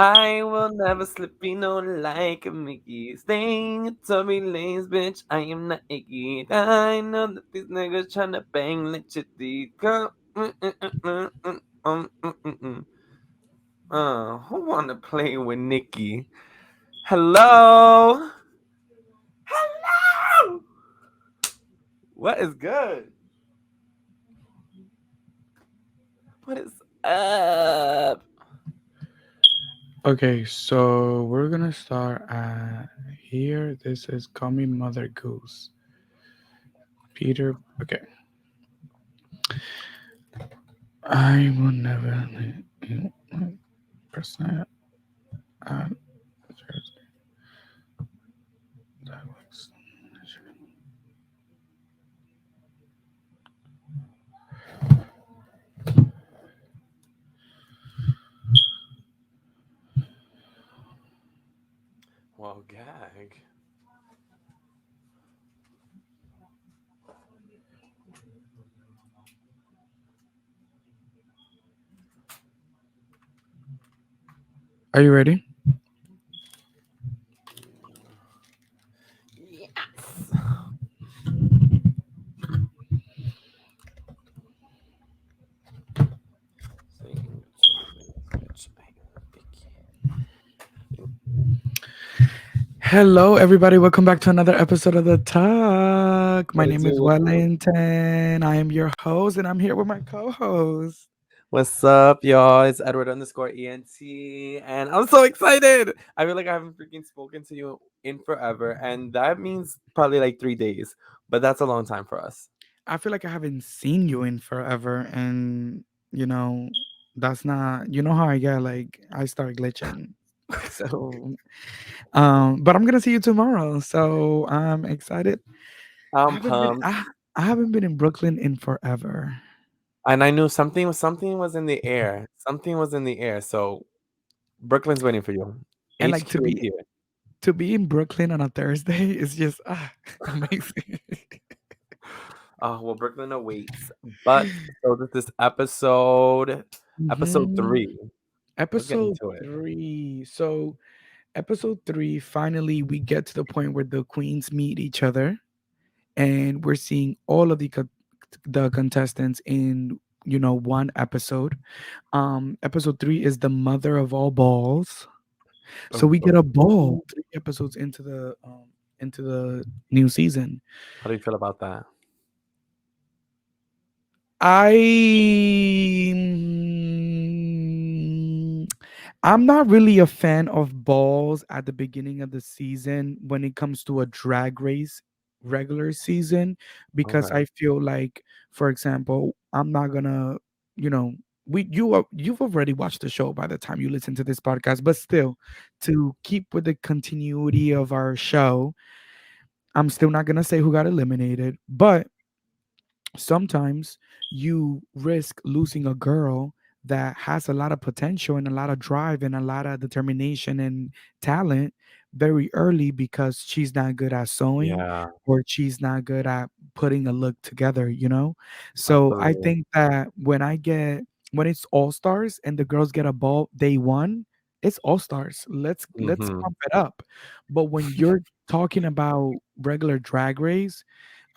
I will never slip, you know, like a Mickey. Staying in Toby Lane's bitch. I am not icky. I know that these niggas tryna bang let you deep. Come. Who wanna play with Nikki? Hello? Hello? What is good? What is up? Okay, so we're gonna start here. This is Call Me Mother Goose. Peter, okay. I will never percent. Uh, that was- Well, gag. Are you ready? Yes. Saying to me, bitch, I am icky. Hello, everybody. Welcome back to another episode of The Talk. My What is name is it? Wellington. I am your host, and I'm here with my co host. What's up, y'all? It's Edward underscore ENT, and I'm so excited. I feel like I haven't freaking spoken to you in forever, and that means probably like 3 days, but that's a long time for us. I feel like I haven't seen you in forever, and you know, that's not, you know how I get, like, I start glitching. So, but I'm gonna see you tomorrow. So I'm excited. I I'm haven't been pumped, I haven't been in Brooklyn in forever. and I knew something was in the air. Something was in the air. So Brooklyn's waiting for you. And like HQ is here. to be in Brooklyn on a Thursday is just amazing. Oh well, Brooklyn awaits. But so this is episode Mhm. 3. Let's get Episode into it. 3. So episode 3, finally we get to the point where the queens meet each other, and we're seeing all of the contestants in, one episode. Episode 3 is the mother of all balls. So Boom, we get boom, a ball boom. 3 episodes into the new season. How do you feel about that? I I'm not really a fan of balls at the beginning of the season when it comes to a drag race regular season, because Okay. I feel like, for example, I'm not gonna, you know, you've already watched the show by the time you listen to this podcast, but still, to keep with the continuity of our show, I'm still not gonna say who got eliminated, but sometimes you risk losing a girl that has a lot of potential and a lot of drive and a lot of determination and talent very early because she's not good at sewing, Yeah, or she's not good at putting a look together. So I absolutely. think that when it's all stars and the girls get a ball day one, it's all stars. Let's Mhm. pump it up. But when you're talking about regular drag race,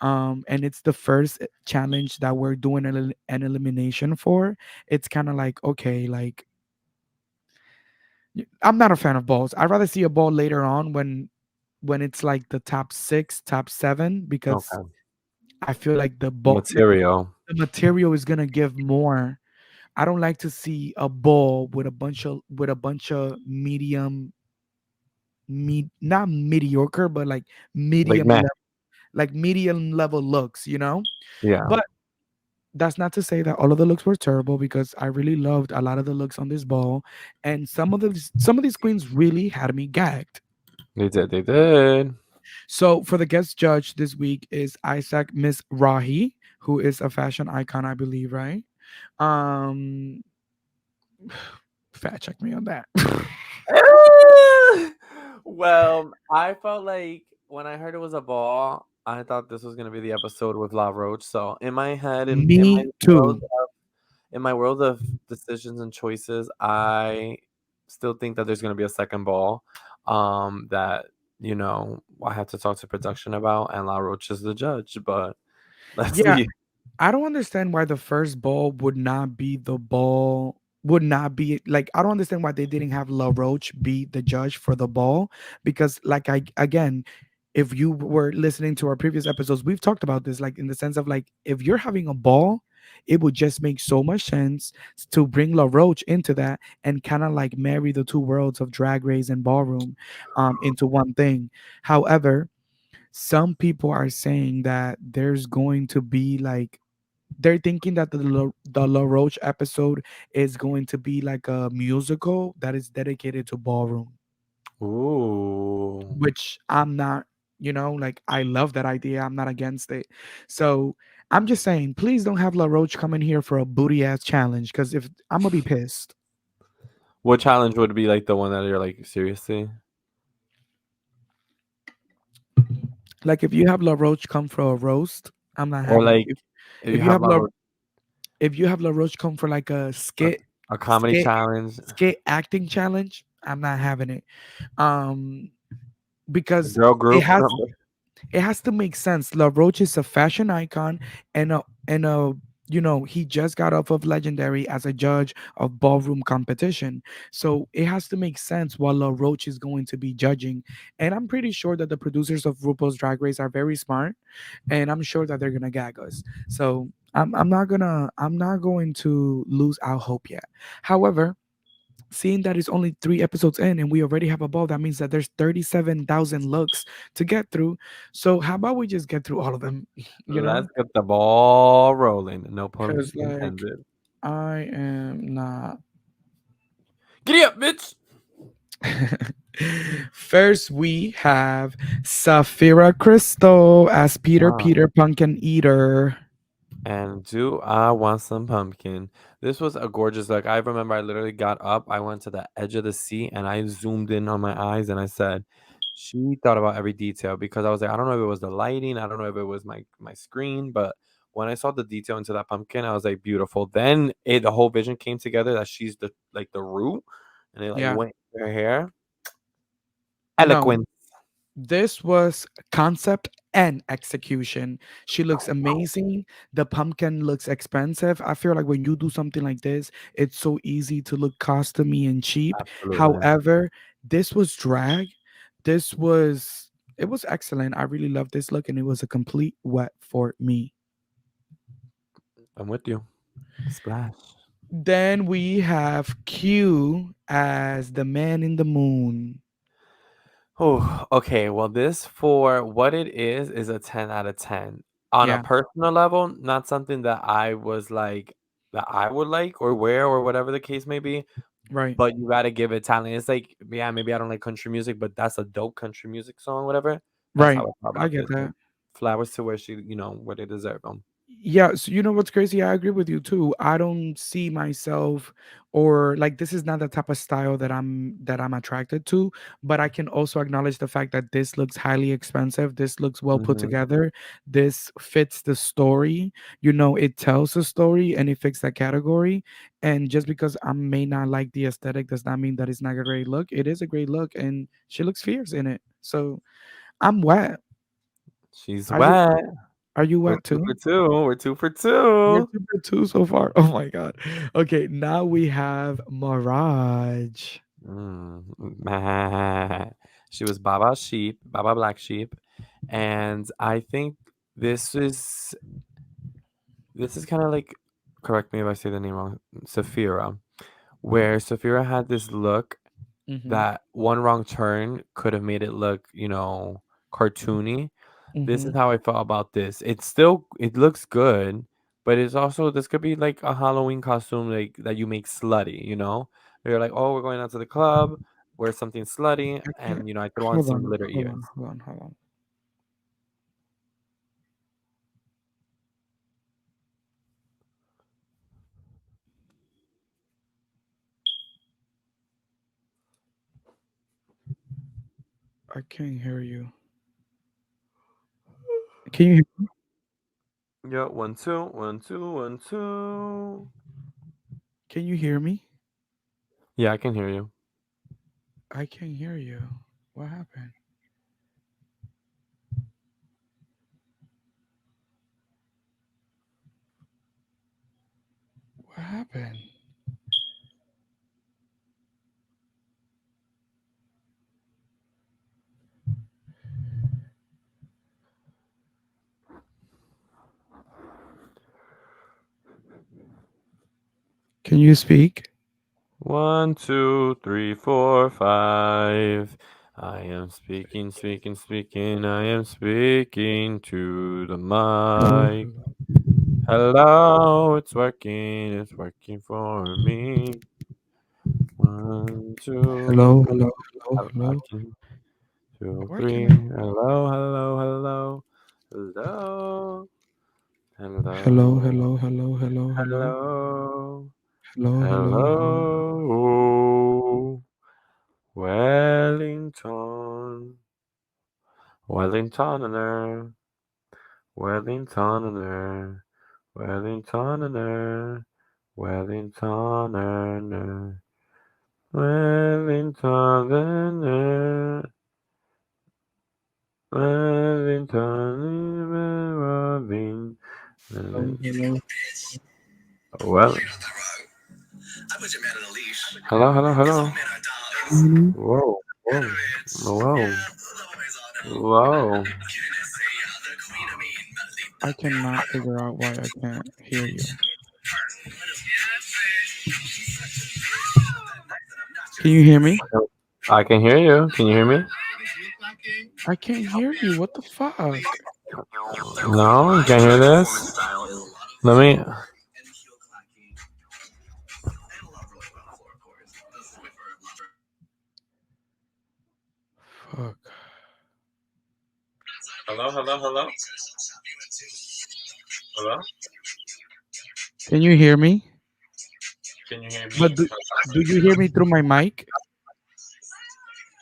and it's the first challenge that we're doing an elimination for, it's kind of like, okay, like, I'm not a fan of balls. I'd rather see a ball later on when it's like the top 6, top 7, because Okay. I feel like Material. the material is gonna give more. I don't like to see a ball with a bunch of not mediocre, but like Like medium meh. level, like medium level looks. Yeah. But that's not to say that all of the looks were terrible, because I really loved a lot of the looks on this ball, and some of these queens really had me gagged. They did. They did. So for the guest judge this week is Isaac Mizrahi, who is a fashion icon, I believe, right? Um, Fact check me on that. Well, I felt like when I heard it was a ball, I thought this was gonna be the episode with La Roach. So in my head, Me too. in my world of decisions and choices, I still think that there's gonna be a second ball. That I have to talk to production about, and La Roche is the judge. But let's Yeah, see. I don't understand why the first ball would not be the ball. Would not be like, I don't understand why they didn't have La Roche be the judge for the ball, because like, I again, if you were listening to our previous episodes, we've talked about this, like in the sense of like, if you're having a ball, it would just make so much sense to bring La Roche into that and kind of like marry the two worlds of drag race and ballroom into one thing. However, some people are saying that there's going to be like, they're thinking that the La Roche episode is going to be like a musical that is dedicated to ballroom, Ooh. which I'm not, like, I love that idea. I'm not against it. So I'm just saying, please don't have La Roche come in here for a booty ass challenge, because if I'm gonna be pissed. What challenge would be like the one that you're like seriously, Like if you have La Roche come for a roast, I'm not or having it. like if If you you have have like if you have La Roche come for like a a, skit, a comedy skit, challenge, skit acting challenge, I'm not having it. Um, a because girl it group? has it has to make sense. La Roche is a fashion icon, and a he just got off of Legendary as a judge of ballroom competition. So it has to make sense what La Roche is going to be judging. And I'm pretty sure that the producers of RuPaul's Drag Race are very smart, and I'm sure that they're gonna gag us. So I'm not going to lose our hope yet. However, seeing that it's only 3 episodes in and we already have a ball, that means that there's 37,000 looks to get through. So how about we just get through all of them, you know? Let's get the ball rolling. No pun Because like, intended. I am not. Giddy up, bitch. First, we have Safira Crystal as Wow. Peter Pumpkin Eater. And do I want some pumpkin? This was a gorgeous look. I remember I literally got up, I went to the edge of the seat, and I zoomed in on my eyes and I said, she thought about every detail, because I was like, I don't know if it was the lighting, I don't know if it was my screen, but when I saw the detail into that pumpkin, I was like, beautiful. Then the whole vision came together that she's the root, and it like Yeah. went in her hair. No, Eloquent. this was concept and execution. She looks amazing. The pumpkin looks expensive. I feel like when you do something like this, it's so easy to look costumey and cheap. Absolutely. However, this was drag. This was it was excellent. I really loved this look, and it was a complete wet for me. I'm with you. Splash. Then we have Q as the man in the moon. Oh, okay. Well, this, for what it is a 10 out of 10. On a Yeah, personal level, not something that I was like, that I would like or wear or whatever the case may be, right. but you gotta give it talent. It's like, yeah, maybe I don't like country music, but that's a dope country music song, whatever. That's how Right. I felt I about get this. that. So flowers to where where they deserve them. Yeah, so you know what's crazy? I agree with you too. I don't see myself, or like, this is not the type of style that I'm attracted to, but I can also acknowledge the fact that this looks highly expensive. This looks well put Hmm. together. This fits the story. It tells a story and it fits that category. And just because I may not like the aesthetic does not mean that it's not a great look. It is a great look, and she looks fierce in it. So I'm wet. She's Are you wet. are you We're wet two too? for two. We're 2 for We're 2. 2 for 2 so far. Oh my god. Okay, now we have Mirage. Meh. She was Baba Sheep, Baba Black Sheep, and I think this is this is kind of like, correct me if I say the name wrong, Saphira, where Saphira had this look Mhm. that one wrong turn could have made it look, cartoony. This is Mhm. how I felt about this. It looks good, but it's also, this could be like a Halloween costume like that you make slutty. You're like, oh, we're going out to the club, wear something slutty, I can't. and I throw on some glitter ears. Hold on. I can't hear you. Can you Yeah, 1 2 1 2 1 2. can you hear me? Yeah, I can hear you. I can't hear you. What happened? What happened? Can you speak? One, two, three, four, five. I am speaking, speaking, speaking. I am speaking to the Hello, mic. Hello, it's working for me. One, two, hello, hello, hello, I hello. can, two, Where can three. I? Hello, hello, hello, hello, Hello, hello, hello, hello, hello, hello, hello, hello, hello, hello. hello. Wellington, Wellingtoner, Wellingtoner, Wellingtoner, Wellingtoner, Wellingtoner, Wellington, Robin. Hello, hello. Well, hello, hello, hello. Mhm. Whoa, whoa, whoa, whoa. I cannot figure out why I can't hear you. Can you hear me? I can hear you. Can you hear me? I can't hear you. What the fuck? No, you can't hear this. Let me. Fuck. Hello, hello, hello, hello. Can you hear me? Can you hear me? But do you hear me through my mic?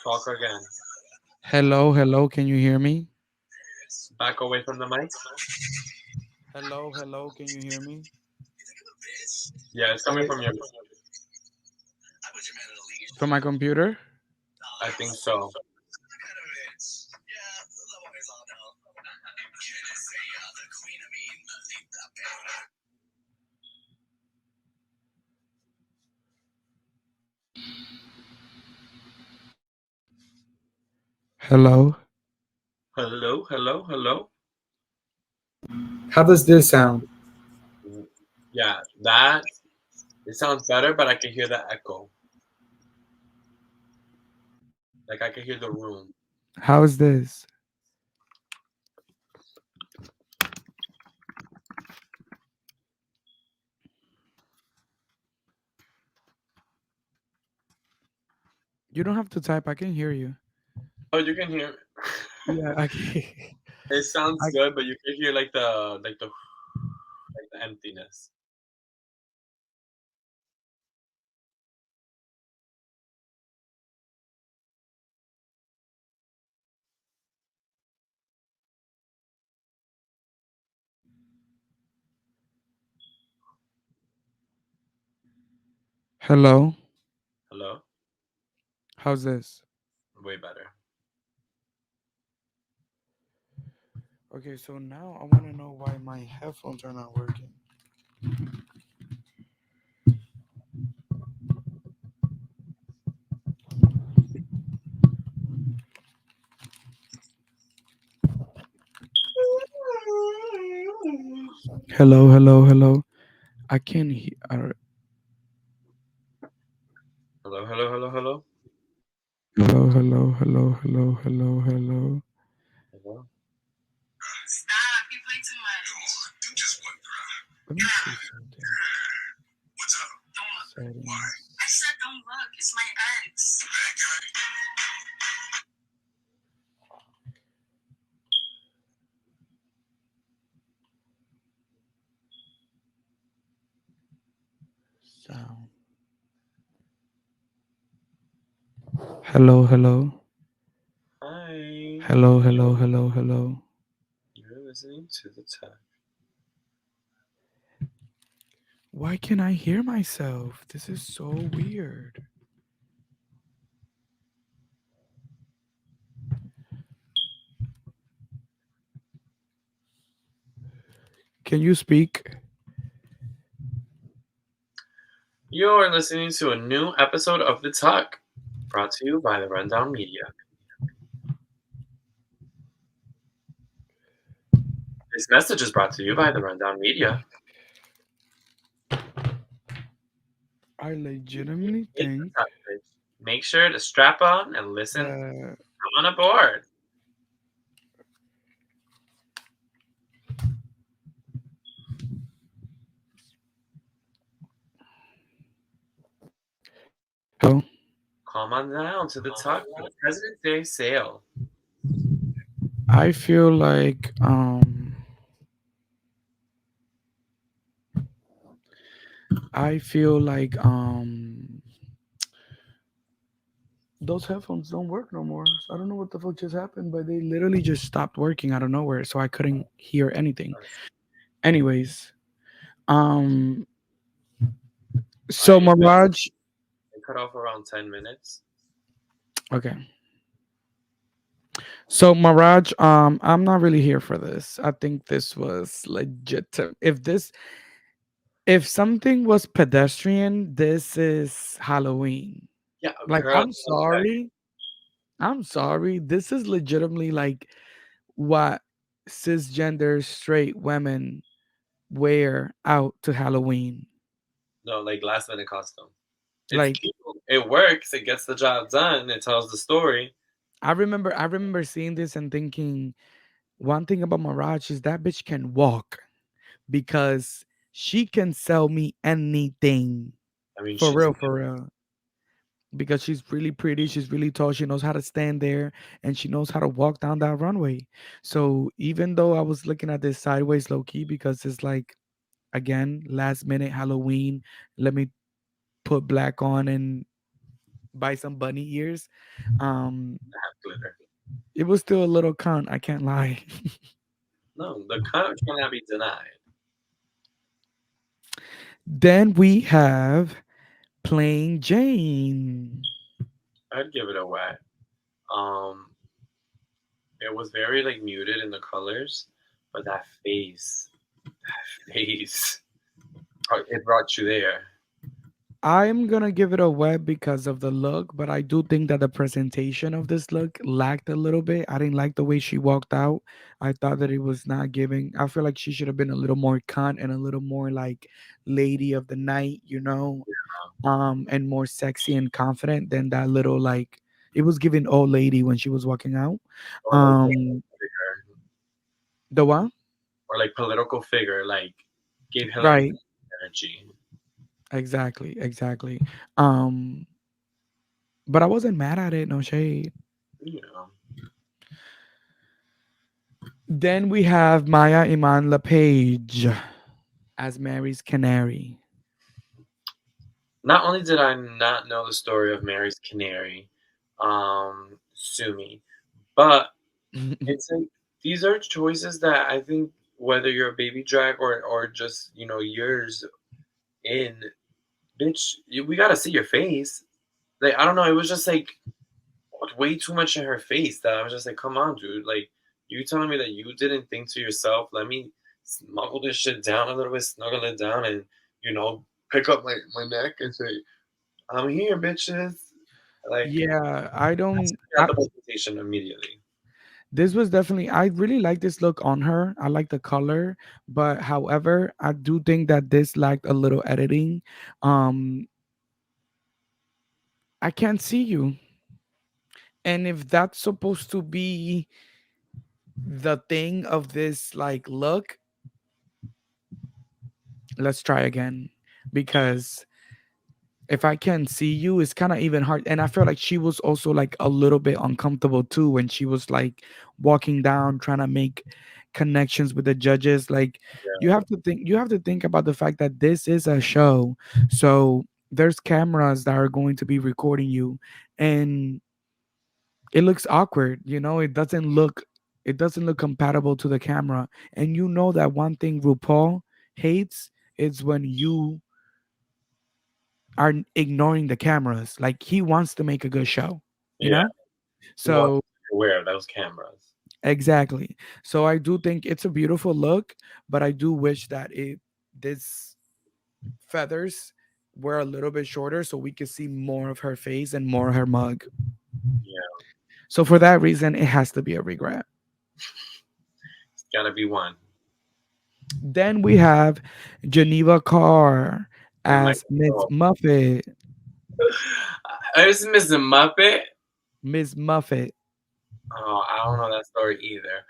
Talk again. Hello, hello. Can you hear me? Back away from the mic. Hello, hello. Can you hear me? Yeah, it's coming Or from your. from my computer? I think so. Hello. Hello, hello, hello. How does this sound? Yeah, that it sounds better, but I can hear the echo. Like I can hear the room. How is this? You don't have to type. I can hear you. Oh, you can hear. Yeah, I can. It sounds I, good, but you can hear like the emptiness. hello. Hello, How's this? way better. Okay, so now I want to know why my headphones are not working. Hello, hello, hello. I can't hear. Hello, hello, hello, hello, Hello, hello, hello, hello, hello, hello. hello. Let me see something. Settings. Sound. Hello, hello. Hi, Hello, hello, hello, hello. you're listening to the tech. Why can't I hear myself? This is so weird. Can you speak? You're listening to a new episode of The Tuck, brought to you by the Rundown Media. This message is brought to you by the Rundown Media. I legitimately Take the think tuck, bitch. Make sure to strap on and listen. that Come on aboard. hello. Come on down to The Tuck for the President's Day sale. I feel like I feel like those headphones don't work no more. So I don't know what the fuck just happened, but they literally just stopped working out of nowhere, so I couldn't hear anything. Anyways, um, so Alright, Mirage, they cut off around 10 minutes. okay. So Mirage, I'm not really here for this. I think this was legit. If something was pedestrian, this is Halloween. Yeah, Like, girl. I'm sorry. I'm sorry. This is legitimately like what cisgender straight women wear out to Halloween. No, like last minute costume. It's Like, cute. It works. It gets the job done. It tells the story. I remember seeing this and thinking one thing about Mirage is that bitch can walk because she can sell me anything. I mean, For she's real, for real. Because she's really pretty, she's really tall, she knows how to stand there, and she knows how to walk down that runway. So even though I was looking at this sideways low key because it's like, again, last minute Halloween, let me put black on and buy some bunny ears. Um, glitter. it was still a little cunt, I can't lie. No, the cut cannot be denied. Then we have Plain Jane. I'd give it a wet. Um, it was very like muted in the colors, but that face, it brought you there. I'm gonna give it a wet because of the look, but I do think that the presentation of this look lacked a little bit. I didn't like the way she walked out. I thought that it was not giving. I feel like she should have been a little more cunt and a little more like lady of the night, and more sexy and confident than that little like it was giving old lady when she was walking out. Or like Um, figure, the one? or like political figure, like gave Hillary Right. Clinton energy. Exactly. Exactly. Um, but I wasn't mad at it. No shade. You know, Then we have Maya Iman LePage as Mary's Canary. not only did I not know the story of Mary's Canary, sue me, but it's like these are choices that I think whether you're a baby drag or just years in, bitch, we gotta see your face. Like I don't know, it was just like way too much in her face that I was just like, come on, dude. Like you telling me that you didn't think to yourself, let me smuggle this shit down a little bit, snuggle it down, and pick up my neck and say, I'm here, bitches. Like Yeah, that's I, got the presentation immediately. this was definitely, I really like this look on her. I like the color, but however, I do think that this lacked a little editing. Um, I can't see you. And if that's supposed to be the thing of this like look, let's try again because if I can see you, it's kind of even hard. And I feel like she was also like a little bit uncomfortable too when she was like walking down, trying to make connections with the judges. Like Yeah, you have to think about the fact that this is a show. So there's cameras that are going to be recording you. And it looks awkward, it doesn't look compatible to the camera. And you know that one thing RuPaul hates is when you are ignoring the cameras. Like he wants to make a good show, you yeah. know? He wants So to be aware of those cameras. Exactly. So I do think it's a beautiful look, but I do wish that it this feathers were a little bit shorter so we could see more of her face and more of her mug. Yeah, So for that reason, it has to be a regret. it's gotta be one. Then we have Geneva Karr Oh my as Miss god. Muffet. Is Mr. Muppet? Miss Muffet. Oh, I don't know that story either.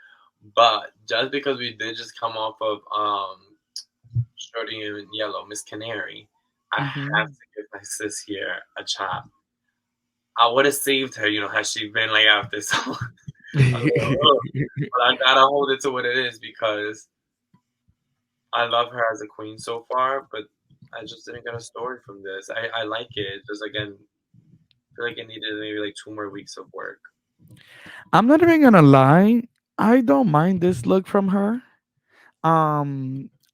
But just because we did just come off of Shorty in Yellow, Miss Canary, I have Hmm. to give my sis here a chop. I would have saved her, had she been like after so. But I gotta hold it to what it is because I love her as a queen so far, but I just didn't get a story from this. I like it. Just again, feel like it needed maybe like 2 more weeks of work. I'm not even gonna lie. I don't mind this look from her.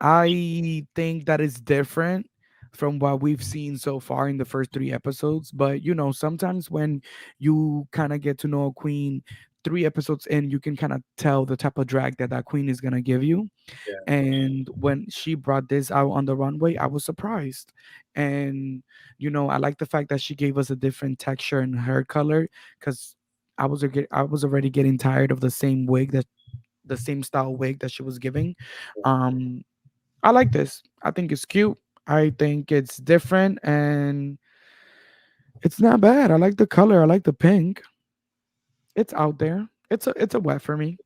I think that is different from what we've seen so far in the first three episodes. But sometimes when you kind of get to know a queen, 3 episodes in, you can kind of tell the type of drag that that queen is gonna give you. Yeah, And when she brought this out on the runway, I was surprised. And I like the fact that she gave us a different texture in her color because I was already getting tired of the same style wig that she was giving. Um, I like this. I think it's cute. I think it's different and it's not bad. I like the color. I like the pink. It's out there. It's a wet for me.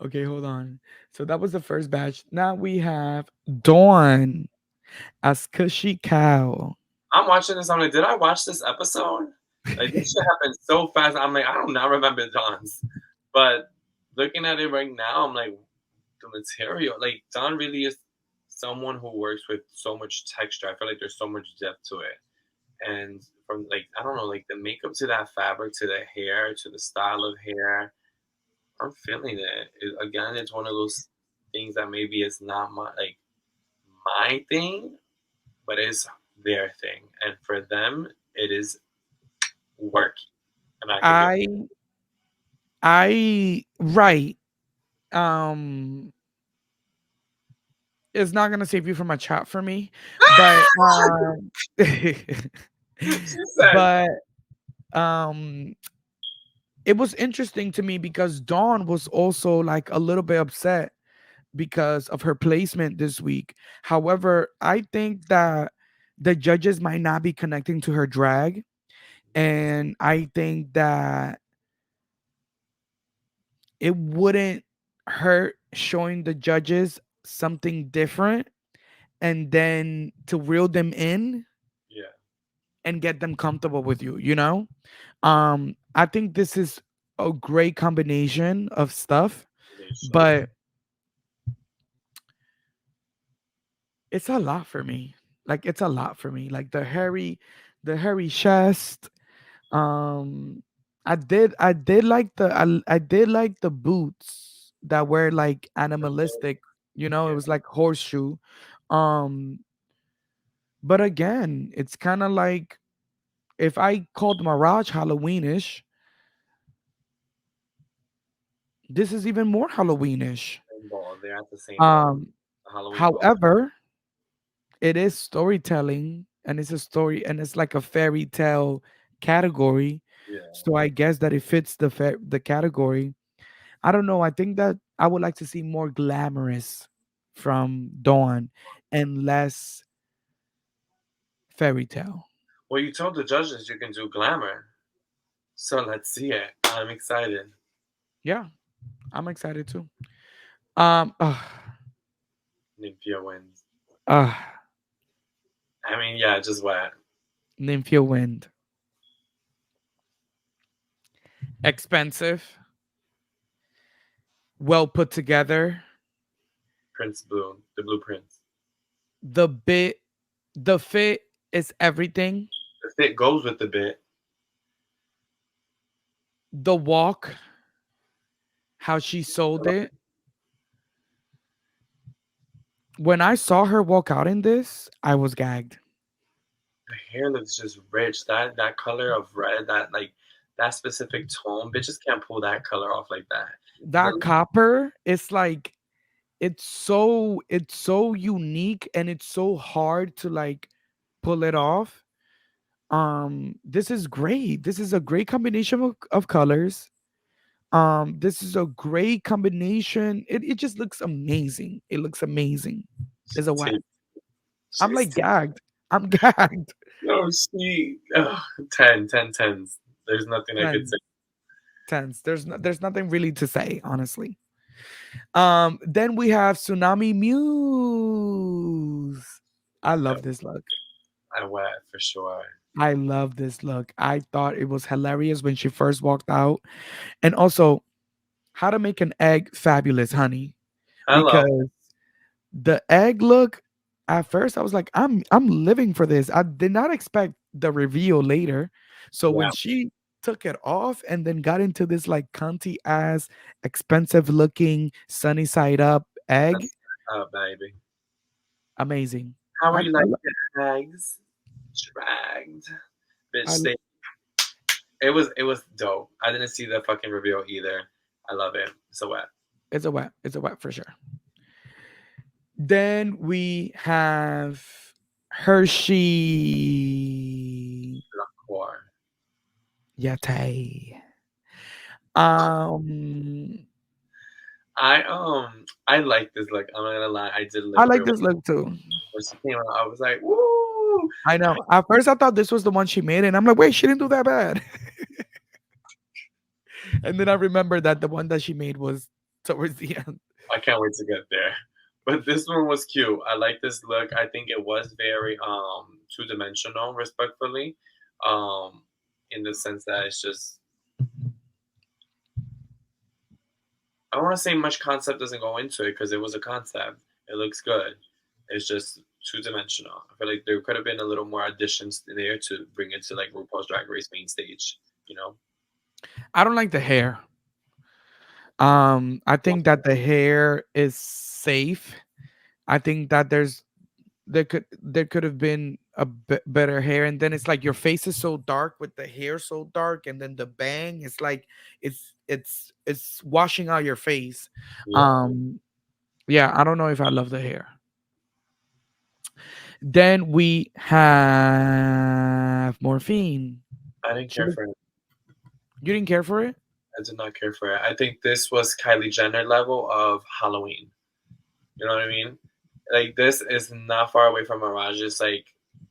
Okay, hold on. So that was the first batch. Now we have Dawn as Cushy Cow. I'm watching this. I'm like, did I watch this episode? Like this shit happened so fast. I'm like, I do not remember John's, but looking at it right now, I'm like, the material. Like Don really is someone who works with so much texture. I feel like there's so much depth to it, and from like I don't know, like the makeup to that fabric to the hair to the style of hair, I'm feeling it. Again, it's one of those things that maybe it's not my thing, but it's their thing, and for them, it is working, and I can give. I I right. Um it's not gonna save you from a chat for me, but She said, but um it was interesting to me because Dawn was also like a little bit upset because of her placement this week. However, I think that the judges might not be connecting to her drag. And I think that it wouldn't hurt showing the judges something different and then to reel them in yeah, and get them comfortable with you. I think this is a great combination of stuff, combination. but it's a lot for me. Like it's a lot for me. Like the hairy chest. Um, I did like I did like the boots that were like animalistic. It Yeah, was like horseshoe. Um, but again, it's kind of like if I called Mirage Halloweenish, this is even more Halloweenish. same ball. They're at the same ball. Um, The Halloween ball. however, it is storytelling and it's a story and it's like a fairy tale category. Yeah. So I guess that it fits the category. I don't know. I think that I would like to see more glamorous from Dawn and less fairy tale. Well, you told the judges you can do glamour, so let's see it. I'm excited. Yeah, I'm excited too. Um, uh, Nymphia wins. uh, I mean, yeah, just what? Nymphia Wind. Expensive, well put together. Prince Blue, the Blue Prince. The bit, the fit is everything. The fit goes with the bit. The walk, how she sold it. When I saw her walk out in this, I was gagged. The hair looks just rich. That color of red, that like that specific tone. Bitches can't pull that color off like that. That The- copper is like it's so unique and it's so hard to like pull it off. This is great. This is a great combination of colors. This is a great combination. It just looks amazing. It looks amazing. It's a what? She's I'm she's like gagged. I'm gagged. no, she 10, 10, tens. There's nothing I could say. Ten, tens. There's nothing really to say, honestly. Then we have Tsunami Muse. I I, love this look. I wet for sure. I love this look. I thought it was hilarious when she first walked out. And also, how to make an egg fabulous, honey. Hello. Because the egg look, at first I was like, I'm living for this. I did not expect the reveal later. So Yeah, when she took it off and then got into this like cunty ass, expensive looking sunny side up egg, that's baby. amazing. How are I you I, like lo- drags? Dragged. Bitch, I lo- it was dope. I didn't see the fucking reveal either. I love it. So wet. it's a wet. It's a wet for sure. Then we have Hershii LiqCour. Yate. Um, I like this look. I'm not gonna lie. I did I live like through this look too. when she came out. I was like, woo! I know. At first, I thought this was the one she made, and I'm like, wait, she didn't do that bad. And then I remember that the one that she made was towards the end. I can't wait to get there. But this one was cute. I like this look. I think it was very two dimensional, respectfully. Um in the sense that it's just I don't want to say much concept doesn't go into it because it was a concept. It looks good. It's just two dimensional. I feel like there could have been a little more additions there to bring it to like RuPaul's Drag Race main stage, you know? I don't like the hair. I think that the hair is safe. I think that there could have been a better hair, and then it's like your face is so dark with the hair so dark, and then the bang is like it's washing out your face. Yeah. Um, yeah, I don't know if I love the hair. Then we have Morphine. I didn't She care look, for it. you didn't care for it? I did not care for it. I think this was Kylie Jenner level of Halloween. You know what I mean? Like this is not far away from Mirage's like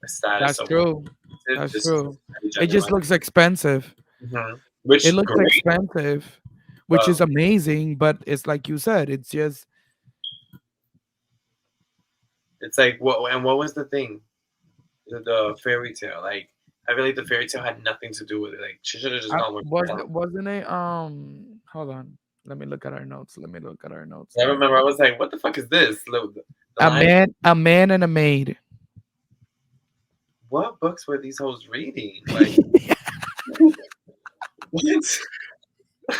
status That's of true. it. That's This is true. Kylie It Jenner just level. looks expensive. It Which looks great, expensive, which but is amazing, but it's like you said, it's just it's like what and what was the thing? The fairy tale. Like I feel like the fairy tale had nothing to do with it. Like she should have just gone with wasn't it hold on. Let me look at our notes. Let me look at our notes. I Let me remember I was like, what the fuck is this? The a line man and a maid. what books were these hoes reading? Like what?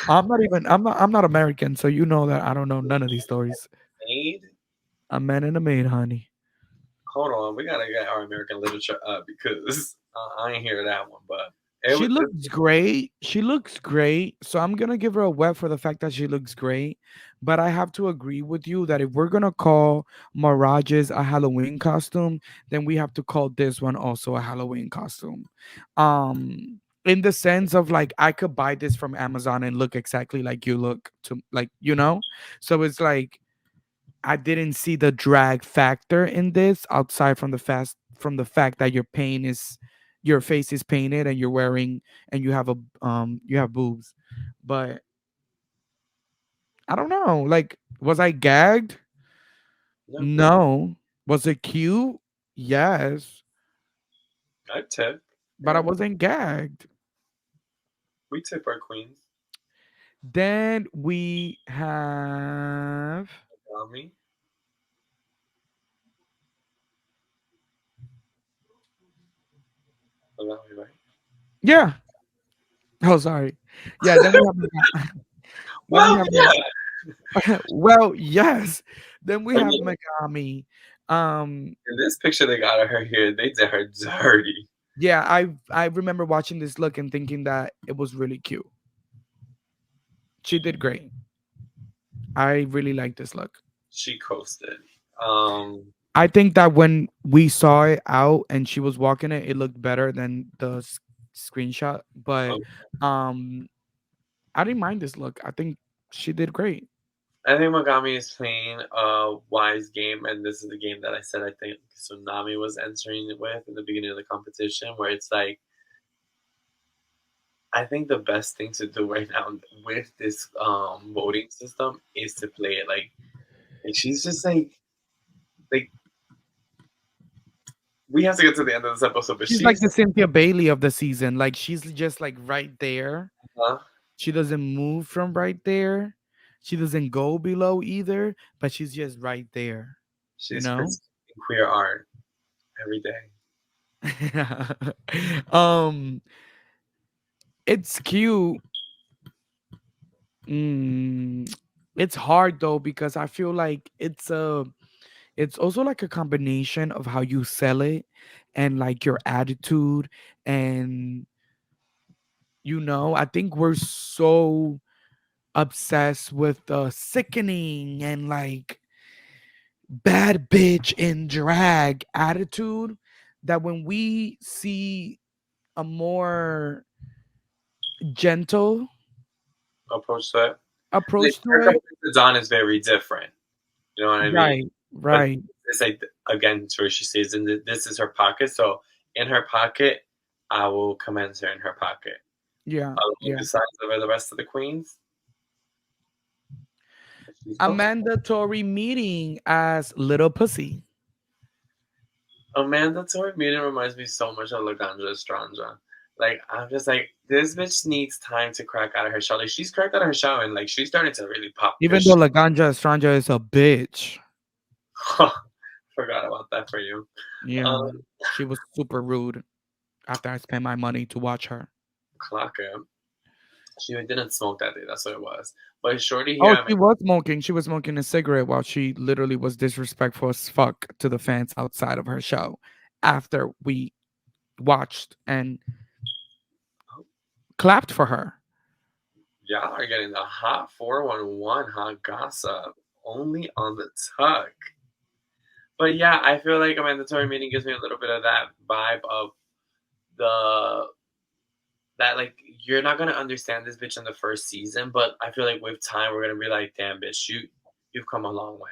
I'm not American, so you know that I don't know none of these stories. Maid? A man and a maid, honey. Hold on, we gotta get our American literature up because I ain't hear that one. But it She was this, looks great. She looks great. So I'm gonna give her a wet for the fact that she looks great. But I have to agree with you that if we're gonna call Mirages a Halloween costume, then we have to call this one also a Halloween costume. In the sense of like I could buy this from Amazon and look exactly like you look to like. So it's like I didn't see the drag factor in this outside from the fact that your face is painted and you're wearing and you have boobs. But I don't know. Like, was I gagged? no. No. Was it cute? Yes. I tip. But I Yeah, wasn't gagged. we tip our queens. Then we have Me, allow me, right? yeah. Oh, sorry. Yeah. Then we have then we Well, have yeah. well, yes. Then we I have mean, Megami. Um, in this picture they got her here, they did her dirty. Yeah, I remember watching this look and thinking that it was really cute. She did great. I really like this look. She coasted. Um, I think that when we saw it out and she was walking it, it looked better than the screenshot. But um, um, I didn't mind this look. I think she did great. I think Mogami is playing a wise game, and this is the game that I said I think Tsunami was entering with in the beginning of the competition, where it's like I think the best thing to do right now with this voting system is to play it like she's just like we have to get to the end of this episode, but She's like she's the Cynthia Bailey of the season. Like she's just like right there. uh, She doesn't move from right there. She doesn't go below either, but she's just right there. You she's know? critiquing queer art every day. um, it's cute. Mm, it's hard though because I feel like it's also like a combination of how you sell it and like your attitude and I think we're so obsessed with the sickening and like bad bitch in drag attitude that when we see a more gentle Approach to it. Like, approach to her it. compared to Dawn is very different. You know what I mean? Right, But right. it's like again, it's where she says, and this is her pocket. So in her pocket, I will commend her in her pocket. Yeah, yeah. Besides over the rest of the queens, she's A posted. mandatory meeting as little pussy. A mandatory meeting reminds me so much of Laganja Estranja. Like I'm just like this bitch needs time to crack out of her shell. Like she's cracked out of her shell and like she's starting to really pop her Even though shit. Laganja Estranja is a bitch. Forgot about that for you. Yeah, Um, she was super rude after I spent my money to watch her. Clock her. She didn't smoke that day. That's what it was. But shorty here, Oh, I mean, she was smoking. She was smoking a cigarette while she literally was disrespectful as fuck to the fans outside of her show after we watched and clapped for her. y'all are getting the hot 411 hot gossip only on the tuck. But yeah, I feel like a mandatory meeting gives me a little bit of that vibe of the that like you're not gonna understand this bitch in the first season, but I feel like with time we're gonna be like, damn bitch, you've come a long way.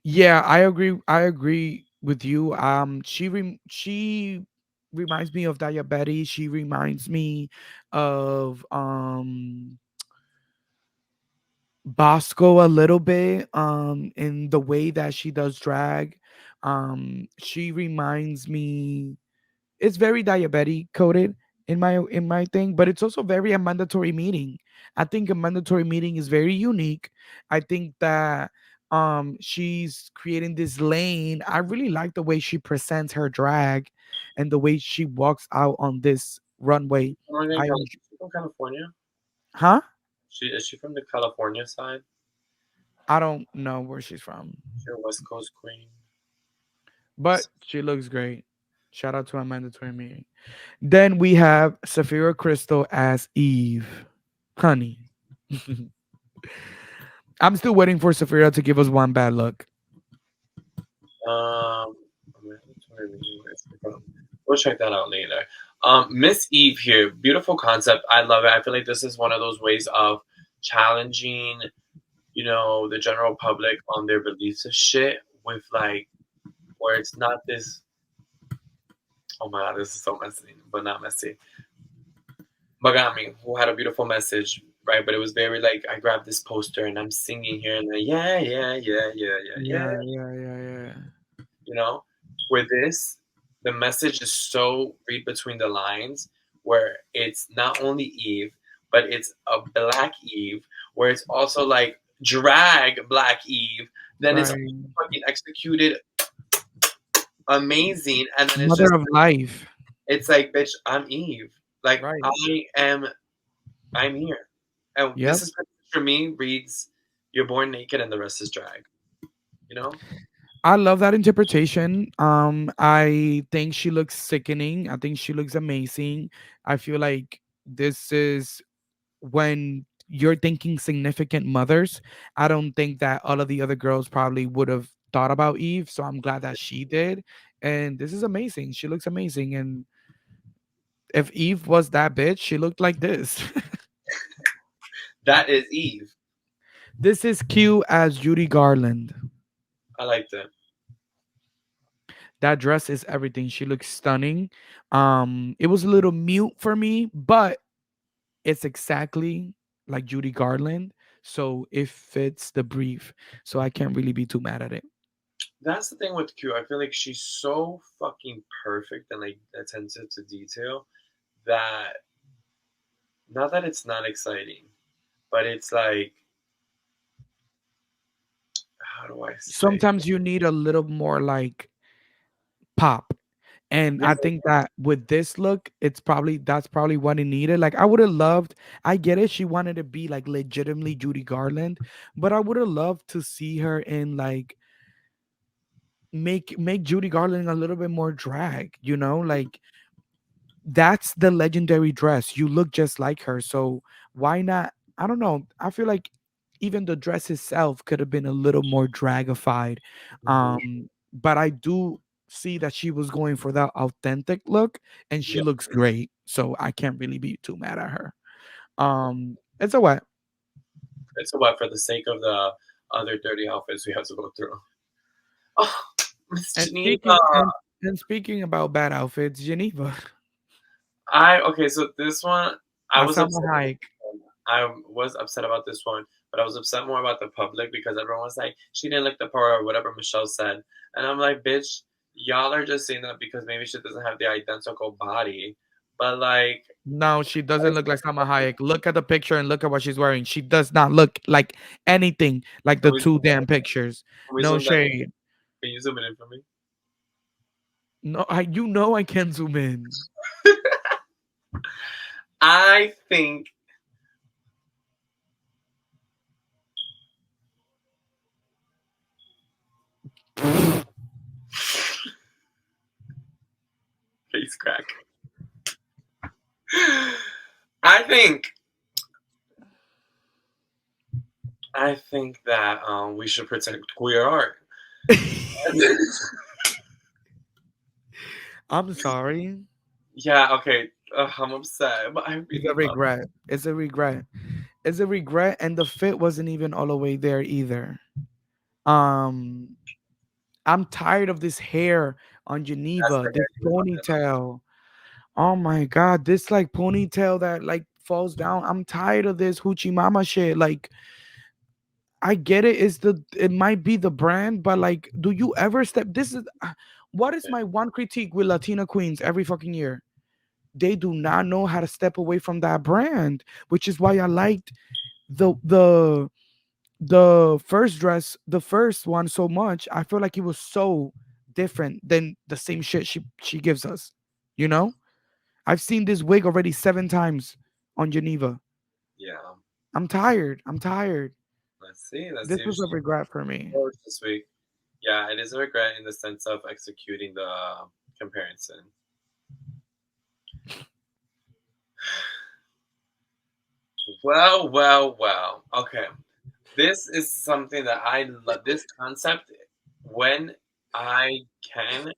Yeah, I agree. I agree with you. She reminds me of Diabetes. She reminds me of Bosco a little bit in the way that she does drag. She reminds me it's very diabetic coded in my thing, but it's also very a mandatory meeting. I think a mandatory meeting is very unique. I think that she's creating this lane. I really like the way she presents her drag and the way she walks out on this runway. I Is she from California? huh? Is she from the California side? I don't know where she's from, She a West Coast queen. but she looks great. Shout out to a mandatory meeting. Then we have Saphira Crystal as Eve. Honey. I'm still waiting for Saphira to give us one bad look. Um, we'll check that out later. Miss Eve here, beautiful concept. I love it. I feel like this is one of those ways of challenging, the general public on their beliefs of shit with like where it's not this. Oh my god, this is so messy, but not messy. Bagami, who had a beautiful message, right? But it was very like I grabbed this poster and I'm singing here and like, yeah, yeah, yeah, yeah, yeah, yeah, Yeah, yeah, yeah, yeah. you know, where this the message is so read between the lines where it's not only Eve but it's a black Eve where it's also like drag black Eve then it's Right. fucking executed amazing and then it's Mother just of life. it's like bitch I'm Eve like Right. I'm here and Yep. this is for me reads you're born naked and the rest is drag you know I love that interpretation. I think she looks sickening. I think she looks amazing. I feel like this is when you're thinking significant mothers. I don't think that all of the other girls probably would have thought about Eve. So I'm glad that she did. And this is amazing. She looks amazing. And if Eve was that bitch, she looked like this. That is Eve. This is cute as Judy Garland. I liked it. That dress is everything. She looks stunning. It was a little mute for me, but it's exactly like Judy Garland. So it fits the brief. So I can't really be too mad at it. That's the thing with Q. I feel like she's so fucking perfect and like attentive to detail that not that it's not exciting, but it's like how do I say? Sometimes you need a little more like pop. And Yeah, I think that with this look, that's probably what it needed. Like I would have loved, I get it, she wanted to be like legitimately Judy Garland, but I would have loved to see her in like make Judy Garland a little bit more drag, like that's the legendary dress. You look just like her. So why not? I don't know. I feel like even the dress itself could have been a little more dragified. mhm, But I do see that she was going for that authentic look and she yeah. looks great. So I can't really be too mad at her. It's a what? It's a what for the sake of the other 30 outfits we have to go through. Oh, Miss And Geneva. speaking about bad outfits, Geneva. I okay, so this one I was Asama upset. Hayek. I was upset about this one, but I was upset more about the public because everyone was like, she didn't look the part or whatever Michelle said. And I'm like, bitch, y'all are just saying that because maybe she doesn't have the identical body. But like, No, she doesn't look like Salma Hayek. Look at the picture and look at what she's wearing. She does not look like anything like can the we, two damn pictures. can we No zoom that? shade. Can you zoom it in for me? No, I can zoom in. I think face crack. I think I think that we should protect queer art. I'm sorry. Yeah, okay. I'm upset, but I It's really a love. regret. It's a regret. It's a regret, and the fit wasn't even all the way there either. Um, I'm tired of this hair on That's Geneva, the this hair you were talking about. ponytail. Oh my god, this like ponytail that like falls down. I'm tired of this hoochie mama shit. Like I get it, it might be the brand, but like, do you ever step? This is what is my one critique with Latina queens every fucking year? They do not know how to step away from that brand, which is why I liked the the first dress, the first one so much. I feel like it was so different than the same shit she gives us. You know, I've seen this wig already 7 times on Geneva. Yeah. I'm tired. I'm tired. Let's see. Let's see This if was a she regret for me. works this week. Yeah, it is a regret in the sense of executing the comparison. Well, well, well. Okay. This is something that I love. This concept, when I can,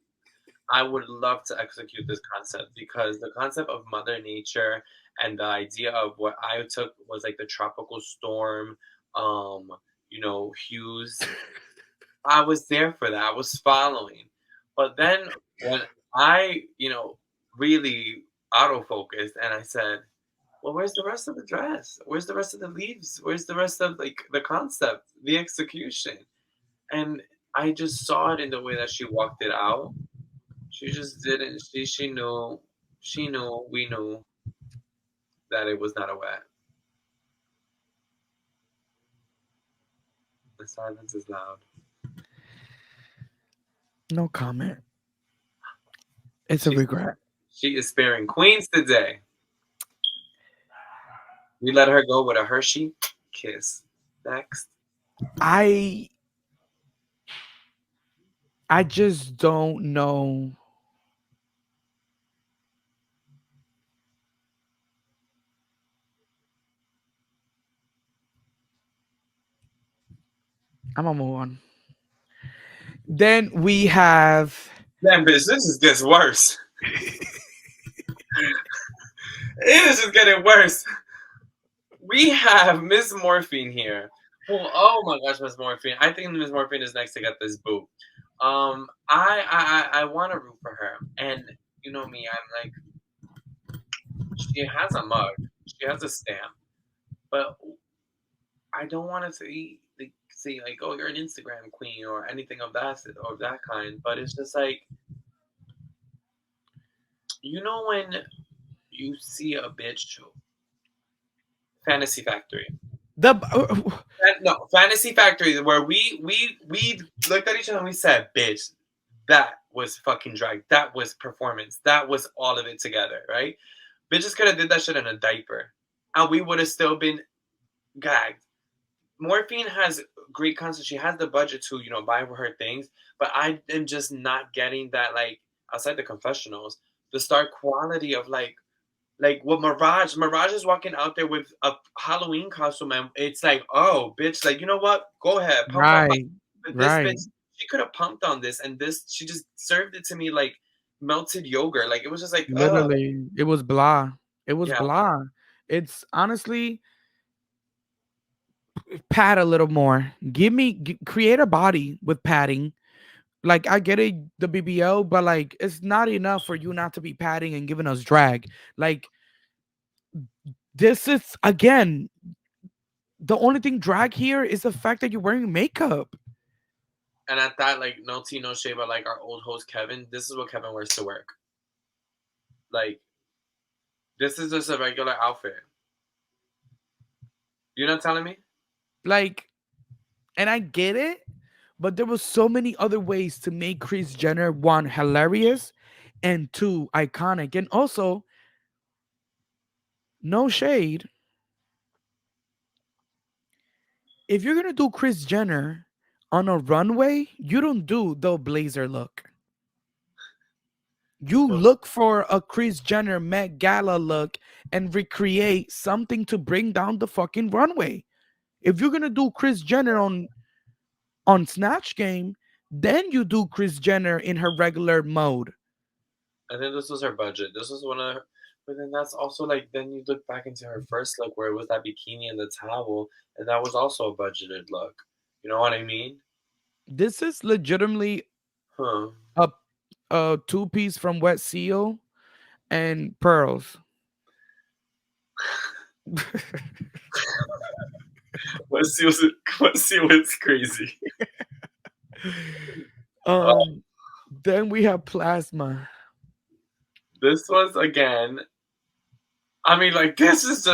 I would love to execute this concept because the concept of Mother Nature and the idea of what I took was like the tropical storm, um, hues. I was there for that. I was following. But then when I, really autofocused and I said, well, where's the rest of the dress? Where's the rest of the leaves? Where's the rest of like the concept, the execution? And I just saw it in the way that she walked it out. She just didn't. She knew, we knew that it was not a wet. The silence is loud. No comment. It's a She's regret. she is sparing queens today. We let her go with a Hershii kiss. Next. I I just don't know. I'm gonna move on. Then we have Damn, bitch, this just gets worse. It is just getting worse. We have Miss Morphine here. Oh my gosh, Miss Morphine. I think Miss Morphine is next to get this boot. I want to root for her, and you know me, I'm like, she has a mug, she has a stamp, but I don't want to say like, oh, you're an Instagram queen or anything of that kind. But it's just like, you know, when you see a bitch, Fantasy Factory. the No, Fantasy Factory, where we looked at each other and we said, "Bitch, that was fucking drag. That was performance. That was all of it together, right? Bitches could have did that shit in a diaper, and we would have still been gagged." Morphine has great concept. She has the budget to buy her things, but I am just not getting that, like, outside the confessionals, the star quality of like what Mirage is walking out there with a Halloween costume, and it's like, oh, bitch, like, you know what? Go ahead, pump up. right, But this right. bitch, she could have pumped on this, and this, she just served it to me like melted yogurt. Like, it was just like, ugh. Literally, it was blah. It was Yeah, blah. It's honestly pad a little more. Create a body with padding. Like I get it, the BBL, but like it's not enough for you not to be padding and giving us drag. Like this is again the only thing drag here is the fact that you're wearing makeup. and at that, like, no tea, no shade, but like our old host Kevin, this is what Kevin wears to work. Like, this is just a regular outfit. You're not telling me? Like, and I get it, but there was so many other ways to make Kris Jenner one hilarious and two iconic. And also, no shade. If you're gonna do Kris Jenner on a runway, you don't do the blazer look. You No. look for a Kris Jenner Met Gala look and recreate something to bring down the fucking runway. If you're gonna do Kris Jenner on Snatch Game, then you do Kris Jenner in her regular mode. I think this was her budget. This was one of her, but then that's also like, then you look back into her first look where it was that bikini and the towel, and that was also a budgeted look. You know what I mean? This is legitimately Huh. a two piece from Wet Seal and pearls. Let's see what's let's see what's crazy. um, then we have Plasma. This was again. I mean, like, this is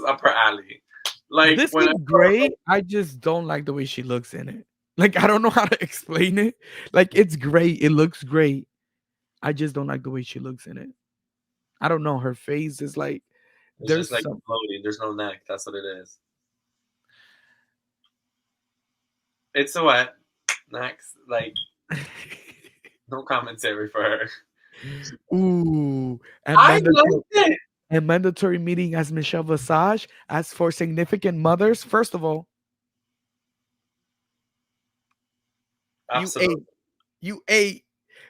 upper alley. Like, This when is great. I just don't like the way she looks in it. Like I don't know how to explain it. Like it's great. It looks great. I just don't like the way she looks in it. I don't know. Her face is like it's there's just like some floating. There's no neck. That's what it is. It's a wet. Next, like, no commentary for her. ooh and I mandatory liked it. and mandatory meeting as Michelle Visage as for significant mothers. First of all, you Absolutely. ate you ate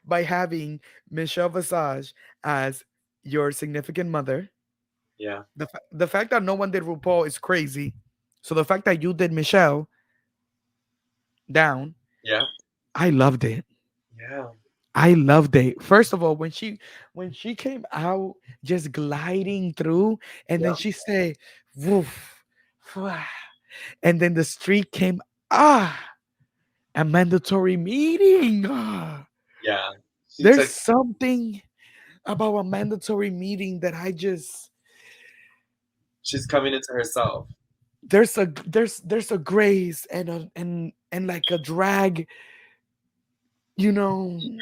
by having Michelle Visage as your significant mother. Yeah. The fact that no one did RuPaul is crazy. So the fact that you did Michelle down, Yeah. I loved it. Yeah. I loved it. First of all, when she came out just gliding through, and then Yeah. she said, "Woof," wah," and then the street came. Ah, a mandatory meeting. Ah. Yeah. She There's took. something about a mandatory meeting that I just She's coming into herself. there's a grace and like a drag, you know. She's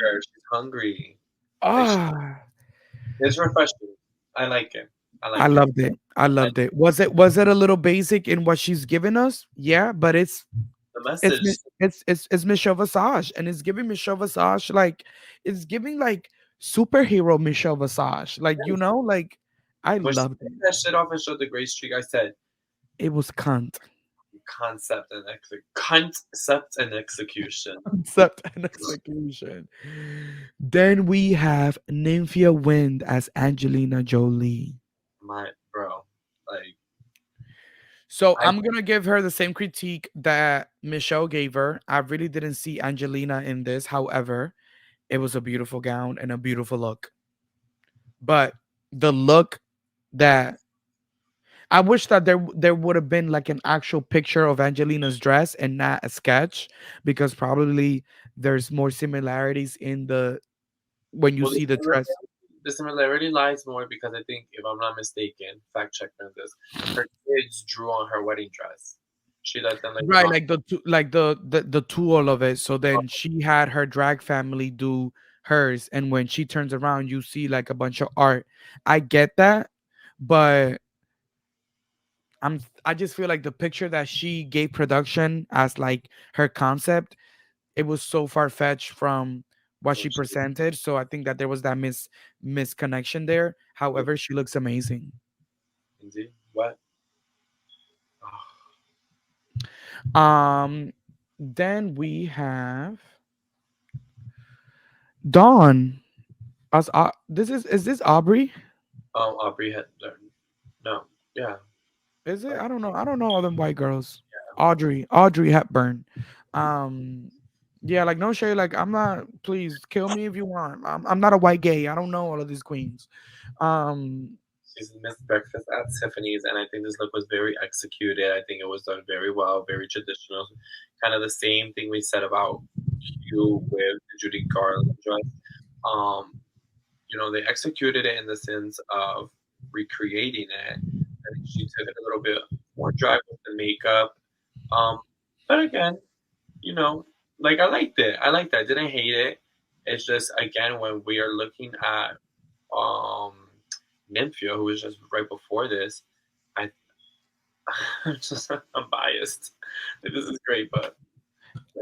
hungry. Like, Ah, it's refreshing. I like it. I I like it. loved it. I And loved it. Was it a little basic in what she's given us? Yeah, but the it's message, mi- It's Michelle Visage, and it's giving Michelle Visage like it's giving like superhero Michelle Visage. Like Yes. like I When she loved took it. that shit off and showed the gray streak, I said, It was cunt. concept and execution. Concept and execution. Then we have Nymphia Wind as Angelina Jolie. My bro, like So I I'm gonna give her the same critique that Michelle gave her. I really didn't see Angelina in this. However, it was a beautiful gown and a beautiful look. But the look that I wish that there would have been like an actual picture of Angelina's dress and not a sketch, because probably there's more similarities in the when you well, see the dress. the similarity lies more because I think, if I'm not mistaken, fact check me on this, her kids drew on her wedding dress. She let them like Right, draw. like like the tool of it. So then she had her drag family do hers, and when she turns around, you see like a bunch of art. I get that, but I just feel like the picture that she gave production as like her concept, it was so far fetched from what she presented. So I think that there was that misconnection there. However, she looks amazing. Indeed. What? Oh, Um, then we have Dawn. As this is this Aubrey? Aubrey had no, yeah. Is it? Like, I don't know. I don't know all them white girls. Audrey Hepburn. Um, yeah, like no shade. Like I'm not. Please kill me if you want. I'm not a white gay. I don't know all of these queens. Um, she's Miss Breakfast at Tiffany's, and I think this look was very executed. I think it was done very well, very traditional. Kind of the same thing we said about Q with the Judy Garland dress. Um, they executed it in the sense of recreating it. I think she took it a little bit more drag with the makeup. Um, but again, you know, like I liked it. I liked it. I didn't hate it. It's just, again, when we are looking at um Nymphia, who was just right before this, I I'm biased. Like, this is great, but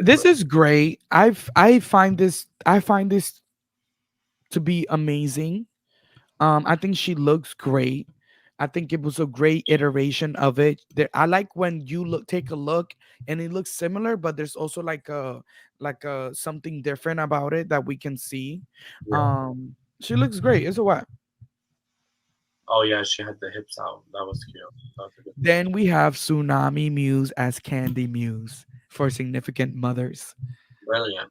this is great. I find this to be amazing. I think she looks great. I think it was a great iteration of it. I like when you take a look and it looks similar, but there's also like a something different about it that we can see. yeah. She looks great. It's a what? Oh yeah, she had the hips out. That was cute. That was a good look. Then we have Tsunami Muse as Candy Muse for Significant Mothers. Brilliant.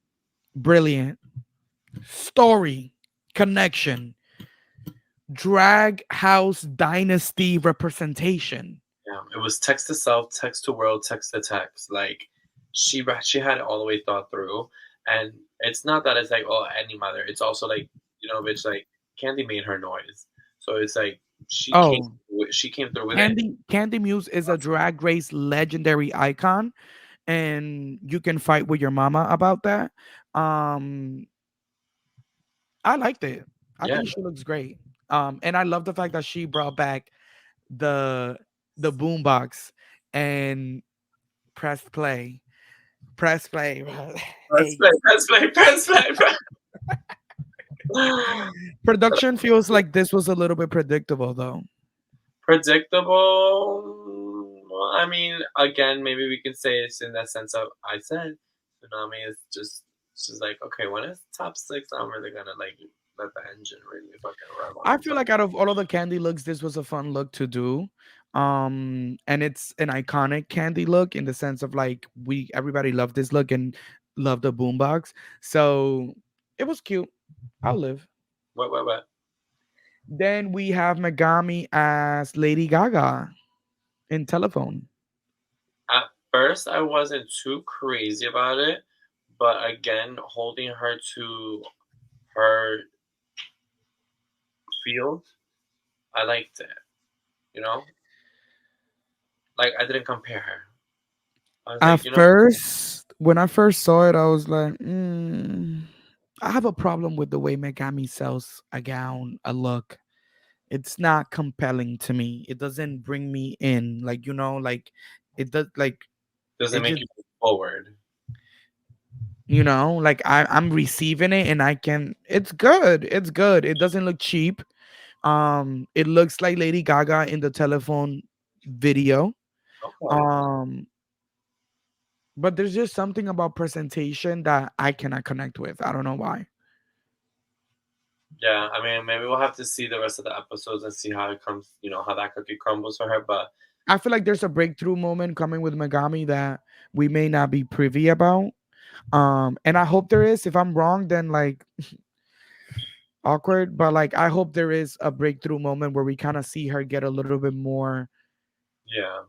Brilliant story, connection, drag house dynasty representation. Yeah, it was text to self, text to world, text to text. Like she had it all the way thought through, and it's not that it's like, oh, any mother. It's also like, it's like Candy made her noise, so it's like Oh, she came through with it. Candy Muse is a drag race legendary icon, and you can fight with your mama about that. Um, I liked it. I Yeah, think she looks great. And I love the fact that she brought back the boombox and press play, press play. press Hey, play, press play, press play. production feels like this was a little bit predictable though. Predictable. Well, I mean, again, maybe we can say it's in that sense of, I said Tsunami is just she's like, okay, when it's top six, I'm really gonna like let the engine really fucking rev I on. feel So like out of all of the candy looks, this was a fun look to do. And it's an iconic candy look in the sense of like everybody loved this look and loved the boombox. So it was cute. I'll live. what? Then we have Megami as Lady Gaga in Telephone. At first, I wasn't too crazy about it, but again, holding her to her field, I liked it. You know, like I didn't compare her. I was At like, first, when I first saw it, I was like, I have a problem with the way Megami sells a gown, a look. It's not compelling to me. It doesn't bring me in. Like, like it does like does it it make just you move forward? You know, like I'm receiving it and I can. It's good. It's good. It doesn't look cheap. It looks like Lady Gaga in the telephone video. Okay. Um, but there's just something about presentation that I cannot connect with. I don't know why. Yeah, I mean, maybe we'll have to see the rest of the episodes and see how it comes, how that cookie crumbles for her. But I feel like there's a breakthrough moment coming with Megami that we may not be privy about. And I hope there is. If I'm wrong, then like awkward. But like I hope there is a breakthrough moment where we kind of see her get a little bit more yeah,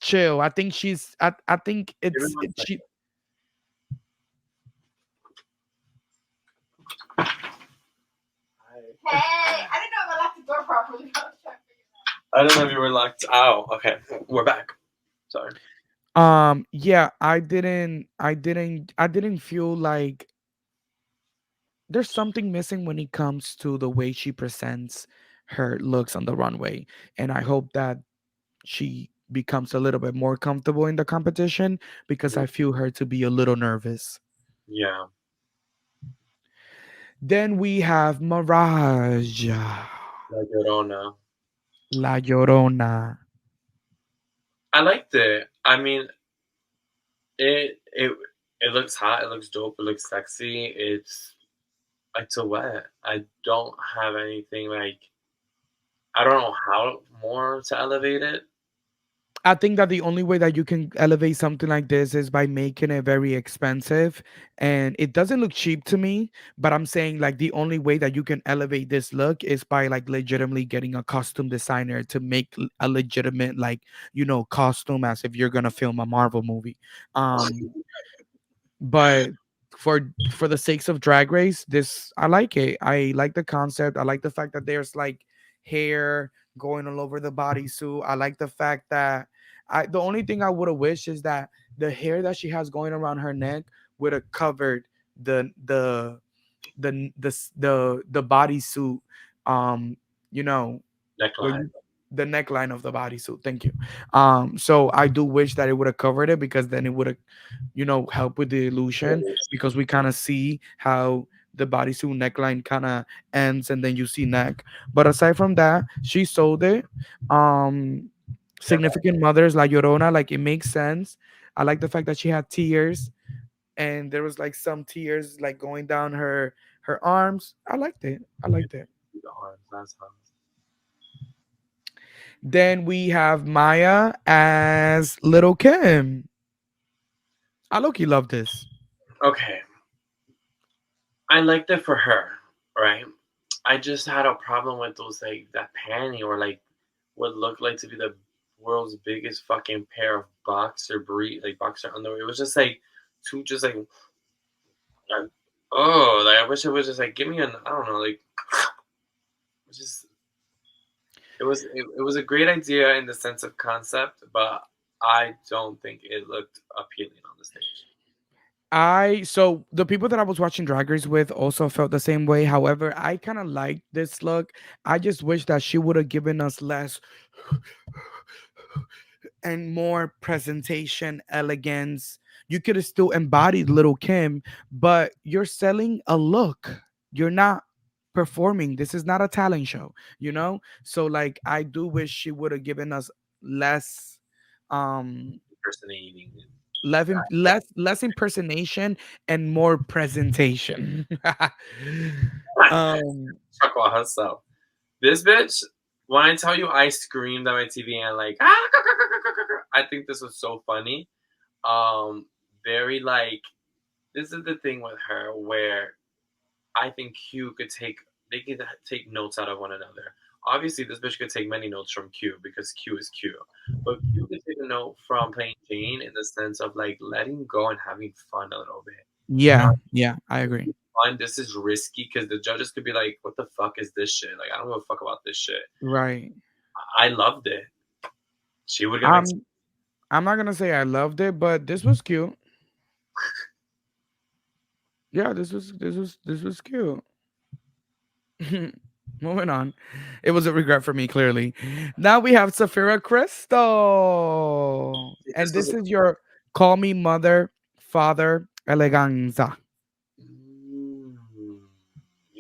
chill. I think she's. I think give me it's one it, she. second. Hey, I didn't know if I locked the door properly. I don't know if you were locked out. Okay, we're back. Sorry. Yeah, I didn't feel like there's something missing when it comes to the way she presents her looks on the runway. And I hope that she becomes a little bit more comfortable in the competition because Mhm. I feel her to be a little nervous. Yeah, Then we have Mirage, La Llorona. La Llorona. I liked it. I mean, it looks hot. It looks dope. It looks sexy. It's a wet. I don't have anything like. I don't know how more to elevate it. I think that the only way that you can elevate something like this is by making it very expensive. And it doesn't look cheap to me, but I'm saying like the only way that you can elevate this look is by like legitimately getting a costume designer to make a legitimate like, costume as if you're gonna film a Marvel movie. Um but for the sakes of Drag Race, this I like it. I like the concept. I like the fact that there's like hair going all over the bodysuit. I like the fact that the only thing I would have wished is that the hair that she has going around her neck would have covered the bodysuit. Um, you know, where Neckline. you the neckline of the bodysuit. Thank you. So I do wish that it would have covered it because then it would have, help with the illusion because we kind of see how the bodysuit neckline kind of ends and then you see neck. But aside from that, she sold it. Um, Yeah, Significant mothers like Llorona, like it makes sense. I like the fact that she had tears and there was like some tears like going down her arms. I liked it. I liked it. the arms. That's how. Then we have Maya as Little Kim. I low-key love this. Okay, I liked it for her, right? I just had a problem with those like that panty or like what looked like to be the world's biggest fucking pair of boxer underwear. It was just like too just like oh like I wish it was just like give me I don't know like it just it was a great idea in the sense of concept, but I don't think it looked appealing on the stage. So the people that I was watching Drag Race with also felt the same way. However, I kind of liked this look. I just wish that she would have given us less and more presentation, elegance. You could have still embodied Little Kim, but you're selling a look. You're not performing. This is not a talent show, you know? So like I do wish she would have given us less um Impersonating. less impersonation and more presentation. um Talk about herself. This bitch, when I tell you I screamed at my TV and like I think this was so funny. Very like this is the thing with her where I think Q could take they could take notes out of one another. Obviously, this bitch could take many notes from Q because Q is Q, but Q could take a note from playing Jane in the sense of like letting go and having fun a little bit. You know, yeah, I agree. fun. This is risky because the judges could be like, "What the fuck is this shit? Like, I don't give a fuck about this shit." Right. I loved it. She would get my I'm I'm not gonna say I loved it, but this was cute. Yeah, this was cute. Moving on. It was a regret for me, clearly. Now we have Safira Crystal. this And was this is your call me mother, father, eleganza.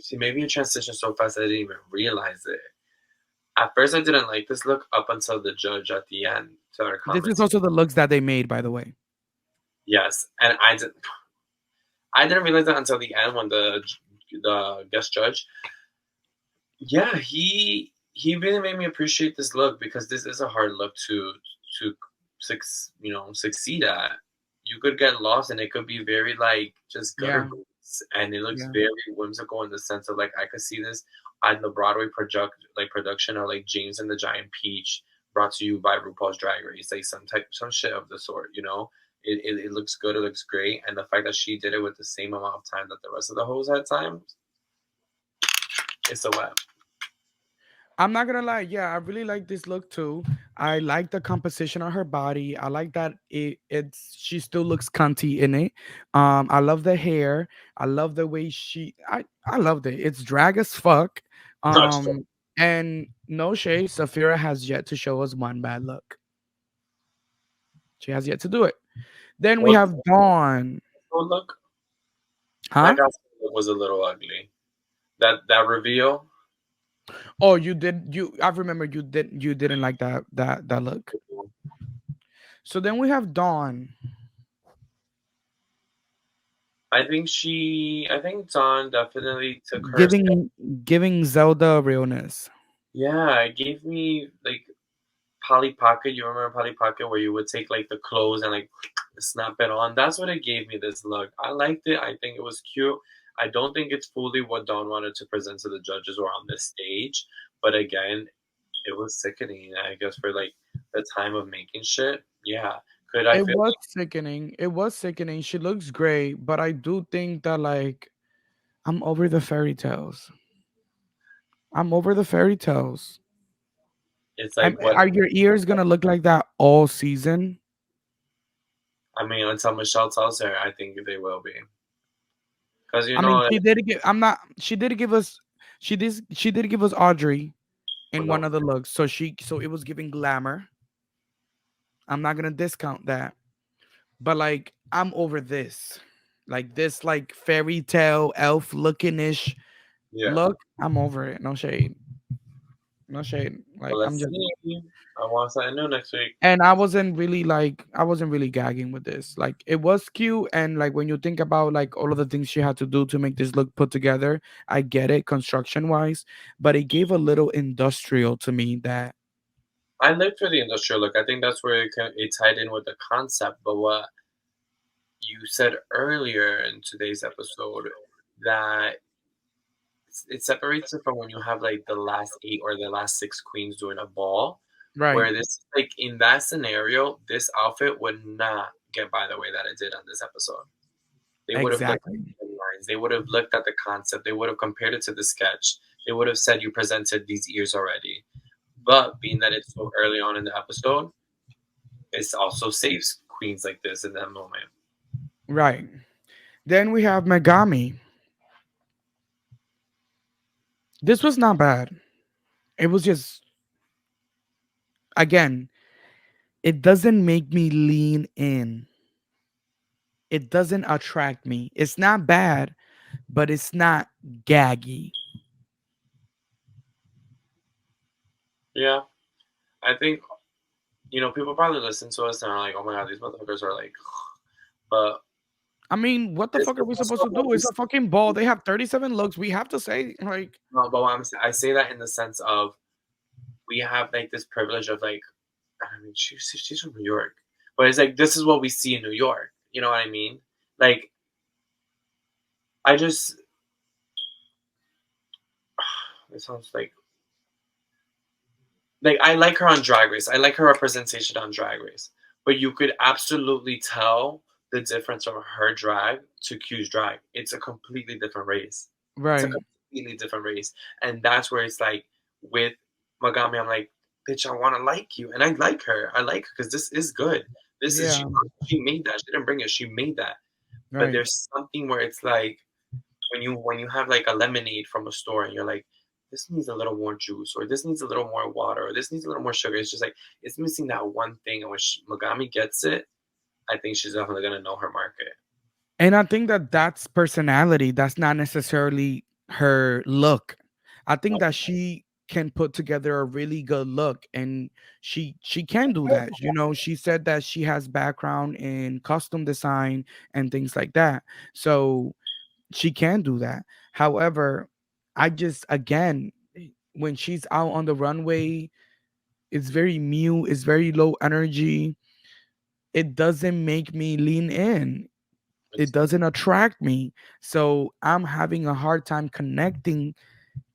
She made me transition so fast I didn't even realize it. At first, I didn't like this look up until the judge at the end started This is commenting. also the looks that they made, by the way. Yes, and I didn't realize that until the end when the guest judge. Yeah, he really made me appreciate this look because this is a hard look to succeed at. You could get lost and it could be very like just gutter Yeah, boots, and it looks yeah. very whimsical in the sense of like I could see this on the Broadway production of like James and the Giant Peach, brought to you by RuPaul's Drag Race, like some shit of the sort. It looks good, it looks great, and the fact that she did it with the same amount of time that the rest of the hoes had time, it's a web. I'm not gonna lie. Yeah, I really like this look too. I like the composition of her body. I like that it's she still looks cunty in it. I love the hair. I love the way I loved it. It's drag as fuck. Um, and no shade, Safira has yet to show us one bad look. She has yet to do it. Then we What have Dawn. look? Huh? That guy's look was a little ugly. That reveal. Oh, you did you I remember you didn't like that look. So then we have Dawn. I think Dawn definitely took her. Giving Zelda realness. Yeah, it gave me like Polly Pocket. You remember Polly Pocket where you would take like the clothes and like snap it on? That's what it gave me, this look. I liked it. I think it was cute. I don't think it's fully what Dawn wanted to present to the judges or on this stage. But again, it was sickening, I guess, for like the time of making shit. Yeah. Could I It feel was like sickening. It was sickening. She looks great, but I do think that like I'm over the fairy tales. I'm over the fairy tales. it's like what Are your ears gonna look like that all season? I mean, until Michelle tells her, I think they will be. Because I mean, she did give. I'm not. She did give us. She did give us Audrey in one no, of the looks. So it was giving glamour. I'm not gonna discount that. But like I'm over this. Like this like fairy tale elf looking ish yeah. look. I'm over it. No shade. No shade. Well, Like I'm let's just see. I want something new next week. and I wasn't really gagging with this. Like it was cute and like when you think about like all of the things she had to do to make this look put together, I get it construction wise, but it gave a little industrial to me that I lived for the industrial look. I think that's where it tied in with the concept. But what you said earlier in today's episode, that it separates it from when you have like the last 8 or the last 6 queens doing a ball, right. where this like in that scenario, this outfit would not get by the way that it did on this episode. They would have looked at Exactly. the lines. They would have looked at the concept. They would have compared it to the sketch. They would have said you presented these ears already. But being that it's so early on in the episode, it also saves queens like this in that moment. Right. Then we have Megami. This was not bad. It was just again, it doesn't make me lean in. It doesn't attract me. It's not bad, but it's not gaggy. Yeah, I think people probably listen to us and are like, "Oh my god, these motherfuckers are like," but I mean, what the this fuck are we supposed to do? It's a fucking ball. They have 37 looks. We have to say, like, no, but I say that in the sense of we have like this privilege of like, I mean, she's from New York, but it's like this is what we see in New York. You know what I mean? Like, I just it sounds like I like her on Drag Race. I like her representation on Drag Race. But you could absolutely tell the difference from her drag to Q's drag. It's a completely different race. It's a right. completely different race. And that's where it's like with Magami, I'm like, bitch, I want to like you. And I like her. I like her because this is good. This is Yeah, she made that. She didn't bring it. She made that. But right. there's something where it's like when you have like a lemonade from a store and you're like, this needs a little more juice, or this needs a little more water, or this needs a little more sugar. It's just like it's missing that one thing. And when Magami gets it, I think she's definitely gonna know her market. And I think that that's personality. That's not necessarily her look. I think that she can put together a really good look, and she can do that. You know, she said that she has background in costume design and things like that. So she can do that. However, I just again when she's out on the runway, it's very mute, it's very low energy. It doesn't make me lean in. It doesn't attract me. So I'm having a hard time connecting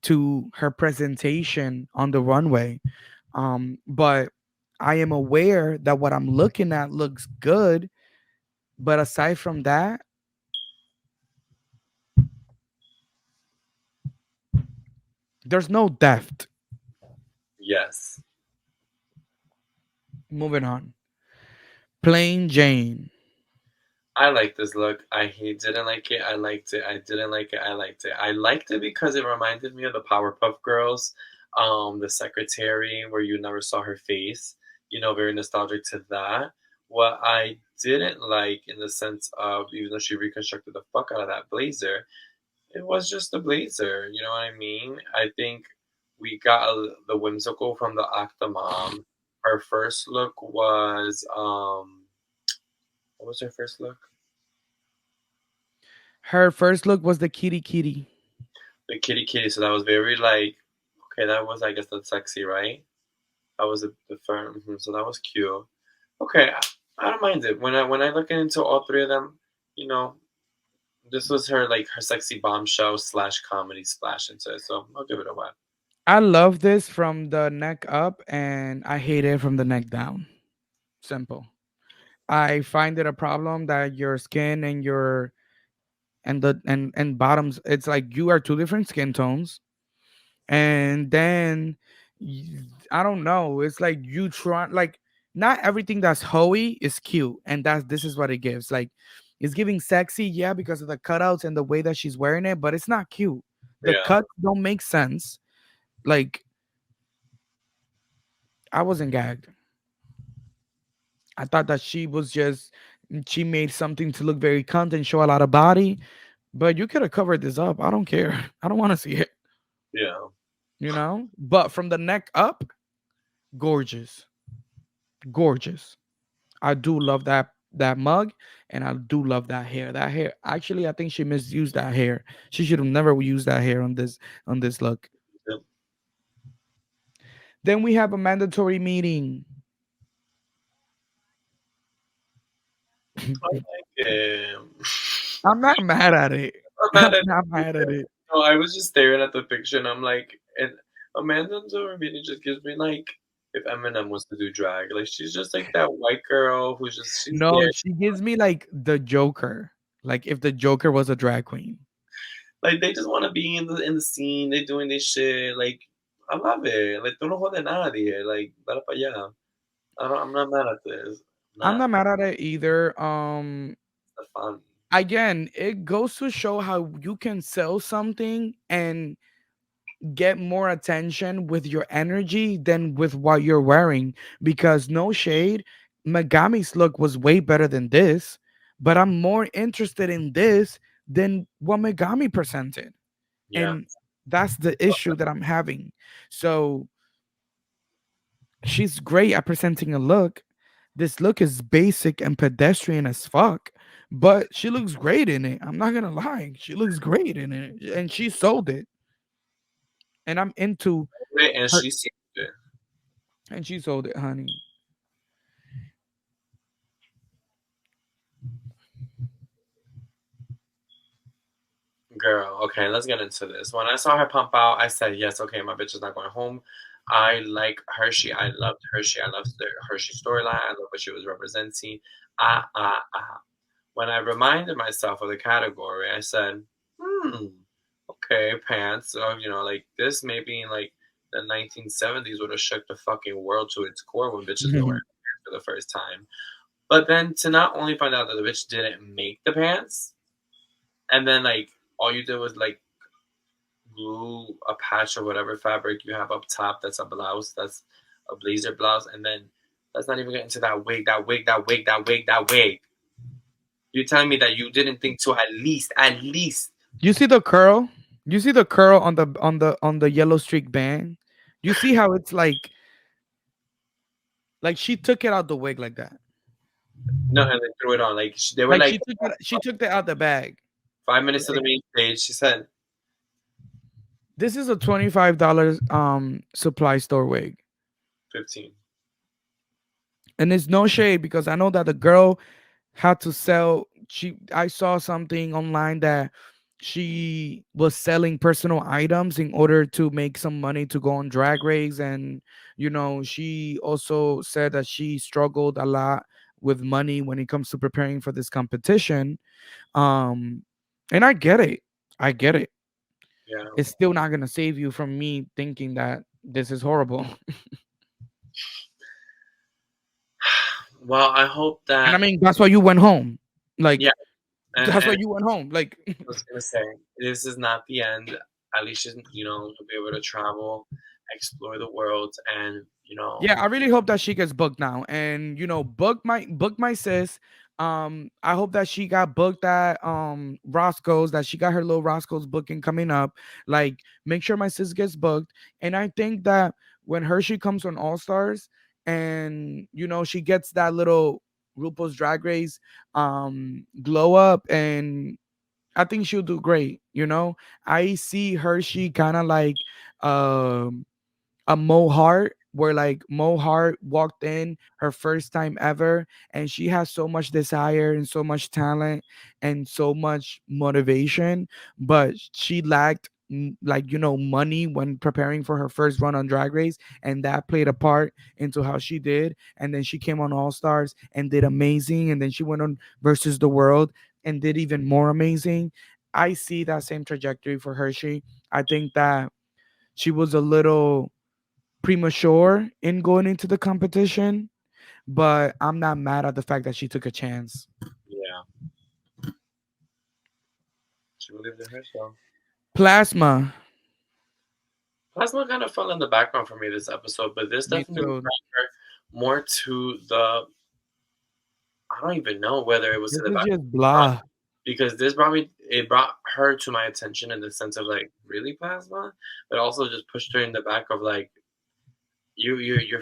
to her presentation on the runway. But I am aware that what I'm looking at looks good. But aside from that, there's no depth. Yes. Moving on. Plain Jane. I like this look. Didn't like it. I liked it. I didn't like it. I liked it. I liked it because it reminded me of the Powerpuff Girls, the secretary where you never saw her face. Very nostalgic to that. What I didn't like in the sense of even though she reconstructed the fuck out of that blazer, it was just a blazer. You know what I mean? I think we got the whimsical from the Octomom. Her first look was what was her first look? Her first look was the kitty kitty. The kitty kitty. So that was very like okay. That was I guess the sexy, right? That was the firm. So that was cute. Okay, I don't mind it. When I look into all three of them, you know, this was her like her sexy bombshell slash comedy splash into it. So I'll give it a one. I love this from the neck up, and I hate it from the neck down. Simple. I find it a problem that your skin and your and bottoms, it's like you are two different skin tones, and then I don't know, it's like you try like not everything that's hoey is cute, and this is what it gives. Like it's giving sexy, yeah, because of the cutouts and the way that she's wearing it, but it's not cute. The Yeah, cuts don't make sense. Like I wasn't gagged. I thought that she made something to look very cunt and show a lot of body, but you could have covered this up. I don't care. I don't want to see it, yeah. you know? But from the neck up, gorgeous. Gorgeous. I do love that mug, and I do love that hair. That hair, actually, I think she misused that hair. She should have never used that hair on this look. Yep. Then we have a mandatory meeting. I like it. I'm not mad at it. I'm I'm mad at not you. mad at it. No, I was just staring at the picture and I'm like, and Amanda Zorvini just gives me like if Eminem was to do drag, like she's just like that white girl who's just she's No, there. she gives me like the Joker. Like if the Joker was a drag queen. Like they just want to be in the scene. They doing this shit. Like I love it. Like tú no jodes nadie. Like dale para allá. I'm not mad at this. I'm Not not mad at it either. the fun. Again, it goes to show how you can sell something and get more attention with your energy than with what you're wearing. Because no shade, Megami's look was way better than this, but I'm more interested in this than what Megami presented. Yeah. And that's the issue that I'm having. So she's great at presenting a look. This look is basic and pedestrian as fuck, but she looks great in it. I'm not gonna lie. She looks great in it. And she sold it. And I'm into And her, she's it. and she sold it, honey. Girl, okay, let's get into this. When I saw her pump out, I said, yes, okay, my bitch is not going home. I like Hershii. I loved Hershii. I loved the Hershii storyline. I love what she was representing. Ah. When I reminded myself of the category, I said, okay, pants. So, like this maybe in like the 1970s would have shook the fucking world to its core when bitches were wearing pants for the first time. But then to not only find out that the bitch didn't make the pants, and then like all you did was like glue a patch or whatever fabric you have up top that's a blouse, that's a blazer blouse, and then let's not even get into that wig. You're telling me that you didn't think to at least You see the curl? You see the curl on the yellow streak band? You see how it's like she took it out the wig like that. No, and they threw it on. Like they were Like like she took it out the bag. 5 minutes to the Like, main stage. She said this is a $25 supply store wig. 15. And it's no shade because I know that the girl had to sell. I saw something online that she was selling personal items in order to make some money to go on drag race. And she also said that she struggled a lot with money when it comes to preparing for this competition. um and I get it. I get it. Yeah. It's still not gonna save you from me thinking that this is horrible. Well, I hope And I that. mean, that's why you went home. Like, Yeah, that's why and you went home. Like, I was gonna say this is not the end. At least you'll be able to travel, explore the world, and yeah, I really hope that she gets booked now. And book my sis. I hope that she got booked at Roscoe's, that she got her little Roscoe's booking coming up. Like, make sure my sis gets booked. And I think that when Hershii comes on All Stars and she gets that little RuPaul's Drag Race glow up, and I think she'll do great. I see Hershii kind of like um a Mo Hart, where like Mo Hart walked in her first time ever, and she has so much desire and so much talent and so much motivation, but she lacked like money when preparing for her first run on Drag Race, and that played a part into how she did. And then she came on All Stars and did amazing, and then she went on Versus the World and did even more amazing. I see that same trajectory for Hershii. I think that she was a little premature in going into the competition, but I'm not mad at the fact that she took a chance. yeah, she believed in herself. Plasma, Plasma kind of fell in the background for me this episode, but this me definitely too. brought her more to the. I don't even know whether it was to This the is back just blah. because it brought her to my attention in the sense of like really Plasma, but also just pushed her in the back of like you're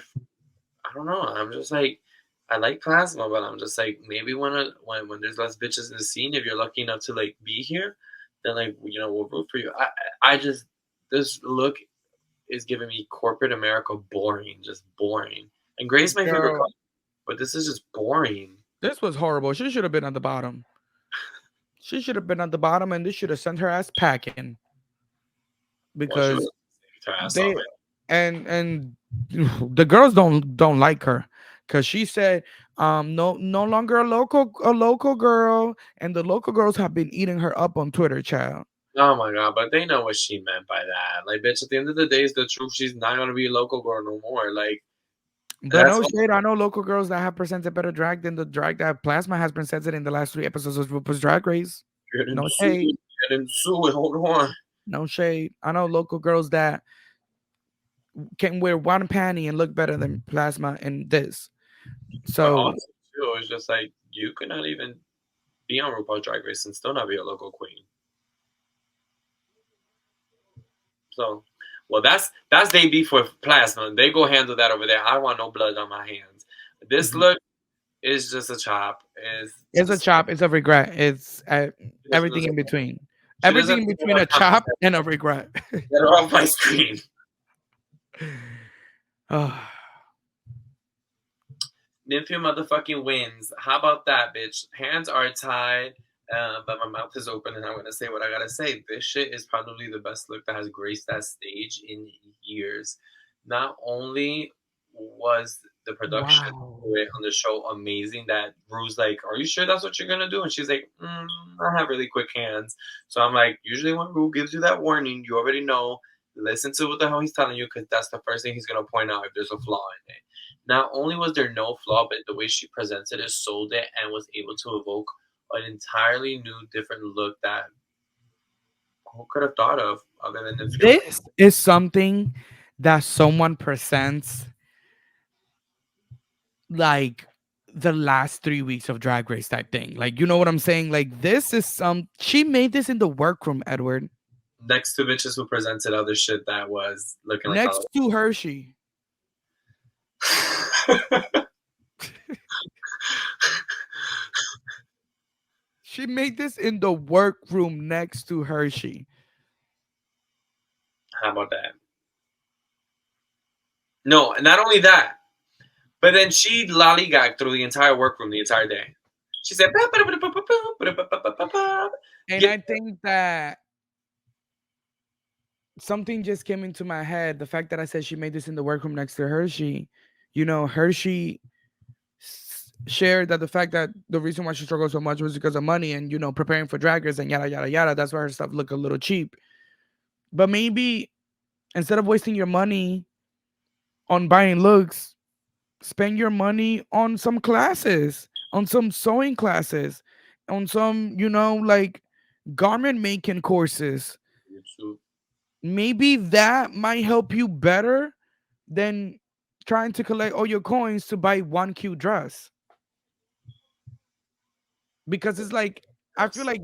I don't know. I'm just like I like Plasma, but I'm just like maybe when there's less bitches in the scene, if you're lucky enough to like be here, then like we'll root for you. I just this look is giving me corporate America boring, just boring. And Gray's my favorite Girl, color, but this is just boring. this was horrible. She should have been at the bottom. She should have been at the bottom, and this should have sent her ass packing Well, she because was her ass off. they and the girls don't like her because she said no longer a local girl, and the local girls have been eating her up on Twitter, child. Oh my god, but they know what she meant by that. Like, bitch, at the end of the day, is the truth. She's not gonna be a local girl no more. Like, But that's no what. shade, I know local girls that have presented better drag than the drag that Plasma has presented in the last 3 episodes of RuPaul's Drag Race. Getting No shade. sued, getting sued. Hold on. No shade. I know local girls that can wear one panty and look better than Plasma in this. But So also, too, it's just like you could not even be on RuPaul's Drag Race and still not be a local queen. So, well, that's they beef for Plasma. They go handle that over there. I want no blood on my hands. This look is just a chop. it's a chop, it's a regret, it's everything in between. Everything in between a chop and a regret. Get her off my screen. Oh, Nymphia motherfucking wins. How about that, bitch? Hands are tied, but my mouth is open, and I'm gonna say what I gotta say. This shit is probably the best look that has graced that stage in years. Not only was the production wow. on the show amazing, that Rue's like, "Are you sure that's what you're gonna do?" And she's like, "I have really quick hands." So I'm like, usually when Rue gives you that warning, you already know. Listen to what the hell he's telling you, because that's the first thing he's gonna point out if there's a flaw in it. Not only was there no flaw, but the way she presented it, sold it, and was able to evoke an entirely new, different look that who could have thought of other than the This is something that someone presents like the last 3 weeks of Drag Race type thing. Like, you know what I'm saying? Like, this is she made this in the workroom, Edward. next to bitches who presented other shit that was looking like Next to Hershii. She made this in the workroom next to Hershii. How about that? No, not only that, but then she lollygagged through the entire workroom the entire day. She said, and I think that something just came into my head. The fact that I said she made this in the workroom next to Hershii. Hershii shared that the fact that the reason why she struggled so much was because of money and preparing for Drag Race and yada yada yada. That's why her stuff looked a little cheap. But maybe instead of wasting your money on buying looks, spend your money on some classes, on some sewing classes, on some like garment making courses. Maybe that might help you better than trying to collect all your coins to buy one cute dress. Because it's like, I feel like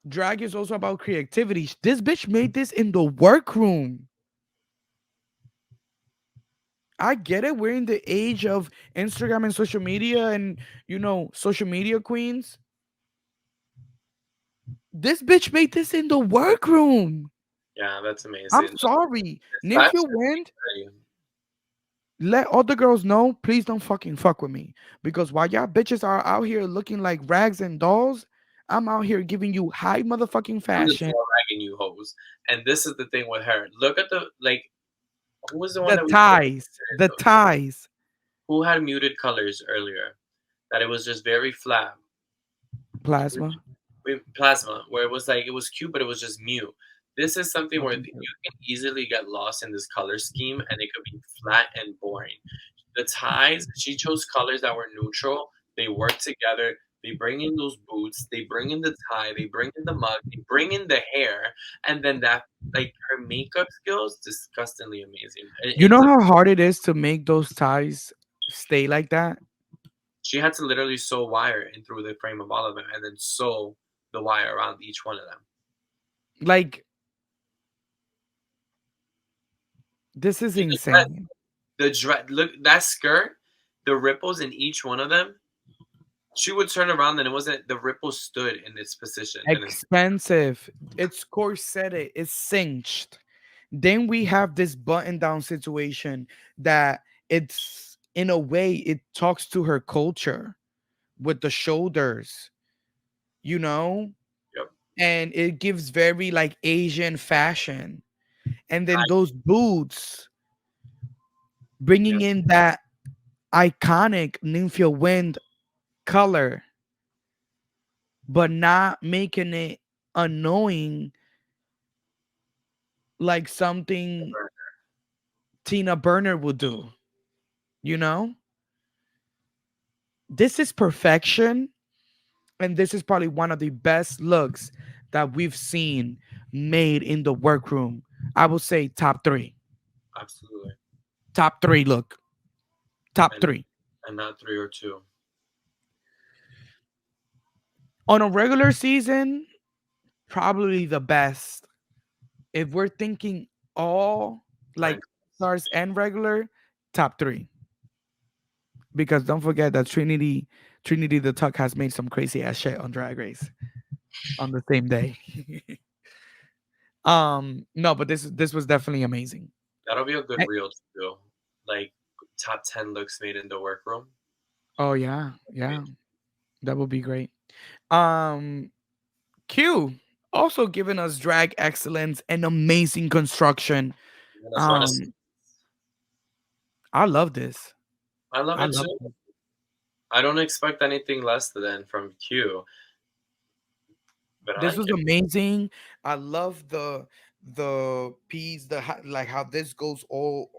drag is also about creativity. This bitch made this in the workroom. I get it. We're in the age of Instagram and social media and, social media queens. This bitch made this in the workroom. Yeah, that's amazing. I'm sorry. Nymphia Wind, let all the girls know, please don't fucking fuck with me. Because while y'all bitches are out here looking like rags and dolls, I'm out here giving you high motherfucking fashion. I'm ragging you hoes. And this is the thing with her. Look at the, like, who was the one The ties. The ties. Who had muted colors earlier? That it was just very flat. Plasma. Plasma, where it was like, it was cute, but it was just mute. This is something where you can easily get lost in this color scheme and it could be flat and boring. The ties, she chose colors that were neutral. They work together. They bring in those boots. They bring in the tie. They bring in the mug. They bring in the hair. And then that, like, her makeup skills, disgustingly amazing. You know how hard it is to make those ties stay like that? She had to literally sew wire in through the frame of all of them and then sew the wire around each one of them. Like, this is insane. Look, that skirt, the ripples in each one of them, she would turn around and it wasn't, the ripples stood in its position. Expensive. It's corseted. It's cinched. Then we have this button down situation that it's, in a way, it talks to her culture with the shoulders, Yep. And it gives very like Asian fashion. And then those boots bringing in that iconic Nymphia Wind color, but not making it annoying like something Tina Burner would do. This is perfection. And this is probably one of the best looks that we've seen made in the workroom. I would say top 3. Absolutely. Top 3 look. Top 3. And not 3 or 2. On a regular season, probably the best. If we're thinking all like stars and regular, top 3. Because don't forget that Trinity the Tuck has made some crazy ass shit on Drag Race on the same day. No, but this was definitely amazing. That'll be a good reel to do. Like top 10 looks made in the workroom. Oh yeah. That would be great. Q also giving us drag excellence and amazing construction. I love this. I love it too. I don't expect anything less than from Q. But this was amazing. I love the piece, like how this goes all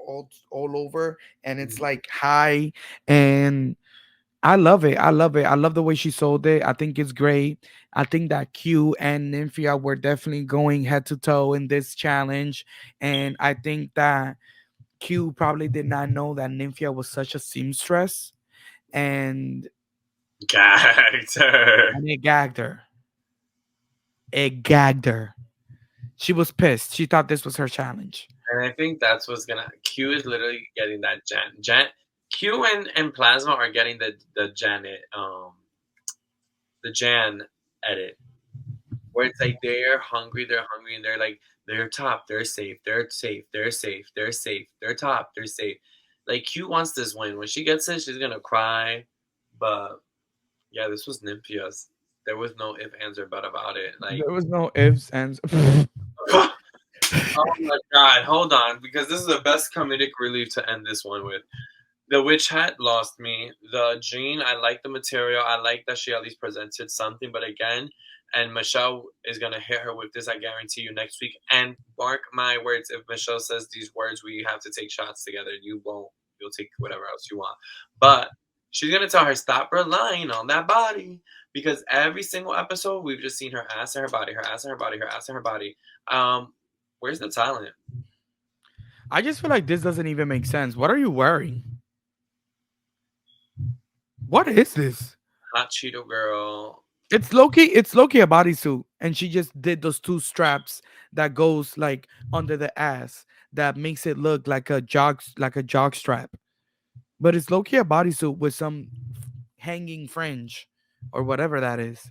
over, and it's like high, and I love it. I love the way she sold it. I think it's great. I think that Q and Nymphia were definitely going head to toe in this challenge, and I think that Q probably did not know that Nymphia was such a seamstress, and gagged her. And it gagged her. It gagged her. She was pissed. She thought this was her challenge. And I think that's what's gonna. Q is literally getting that Q and Plasma are getting the Jan edit, where it's like they're hungry, and they're like they're top, they're safe, they're safe, they're safe, they're safe, they're top, they're safe. Like Q wants this win. When she gets it, she's gonna cry. But yeah, this was Nymphia's. There was no if, ands, or but about it. Like, There was no ifs and oh my god, hold on, because this is the best comedic relief to end this one with. The witch hat lost me. The jean, I like the material. I like that she at least presented something. But again, and Michelle is gonna hit her with this. I guarantee you next week. And mark my words, if Michelle says these words, we have to take shots together. You won't. You'll take whatever else you want. But she's gonna tell her stop relying on that body, because every single episode we've just seen her ass and her body, her ass and her body, her ass and her body. Where's the talent? I just feel like this doesn't even make sense. What are you wearing? What is this? Hot Cheeto girl. It's Loki. It's Loki a bodysuit, and she just did those two straps that goes like under the ass that makes it look like a jog strap. But it's Loki a bodysuit with some hanging fringe or whatever that is.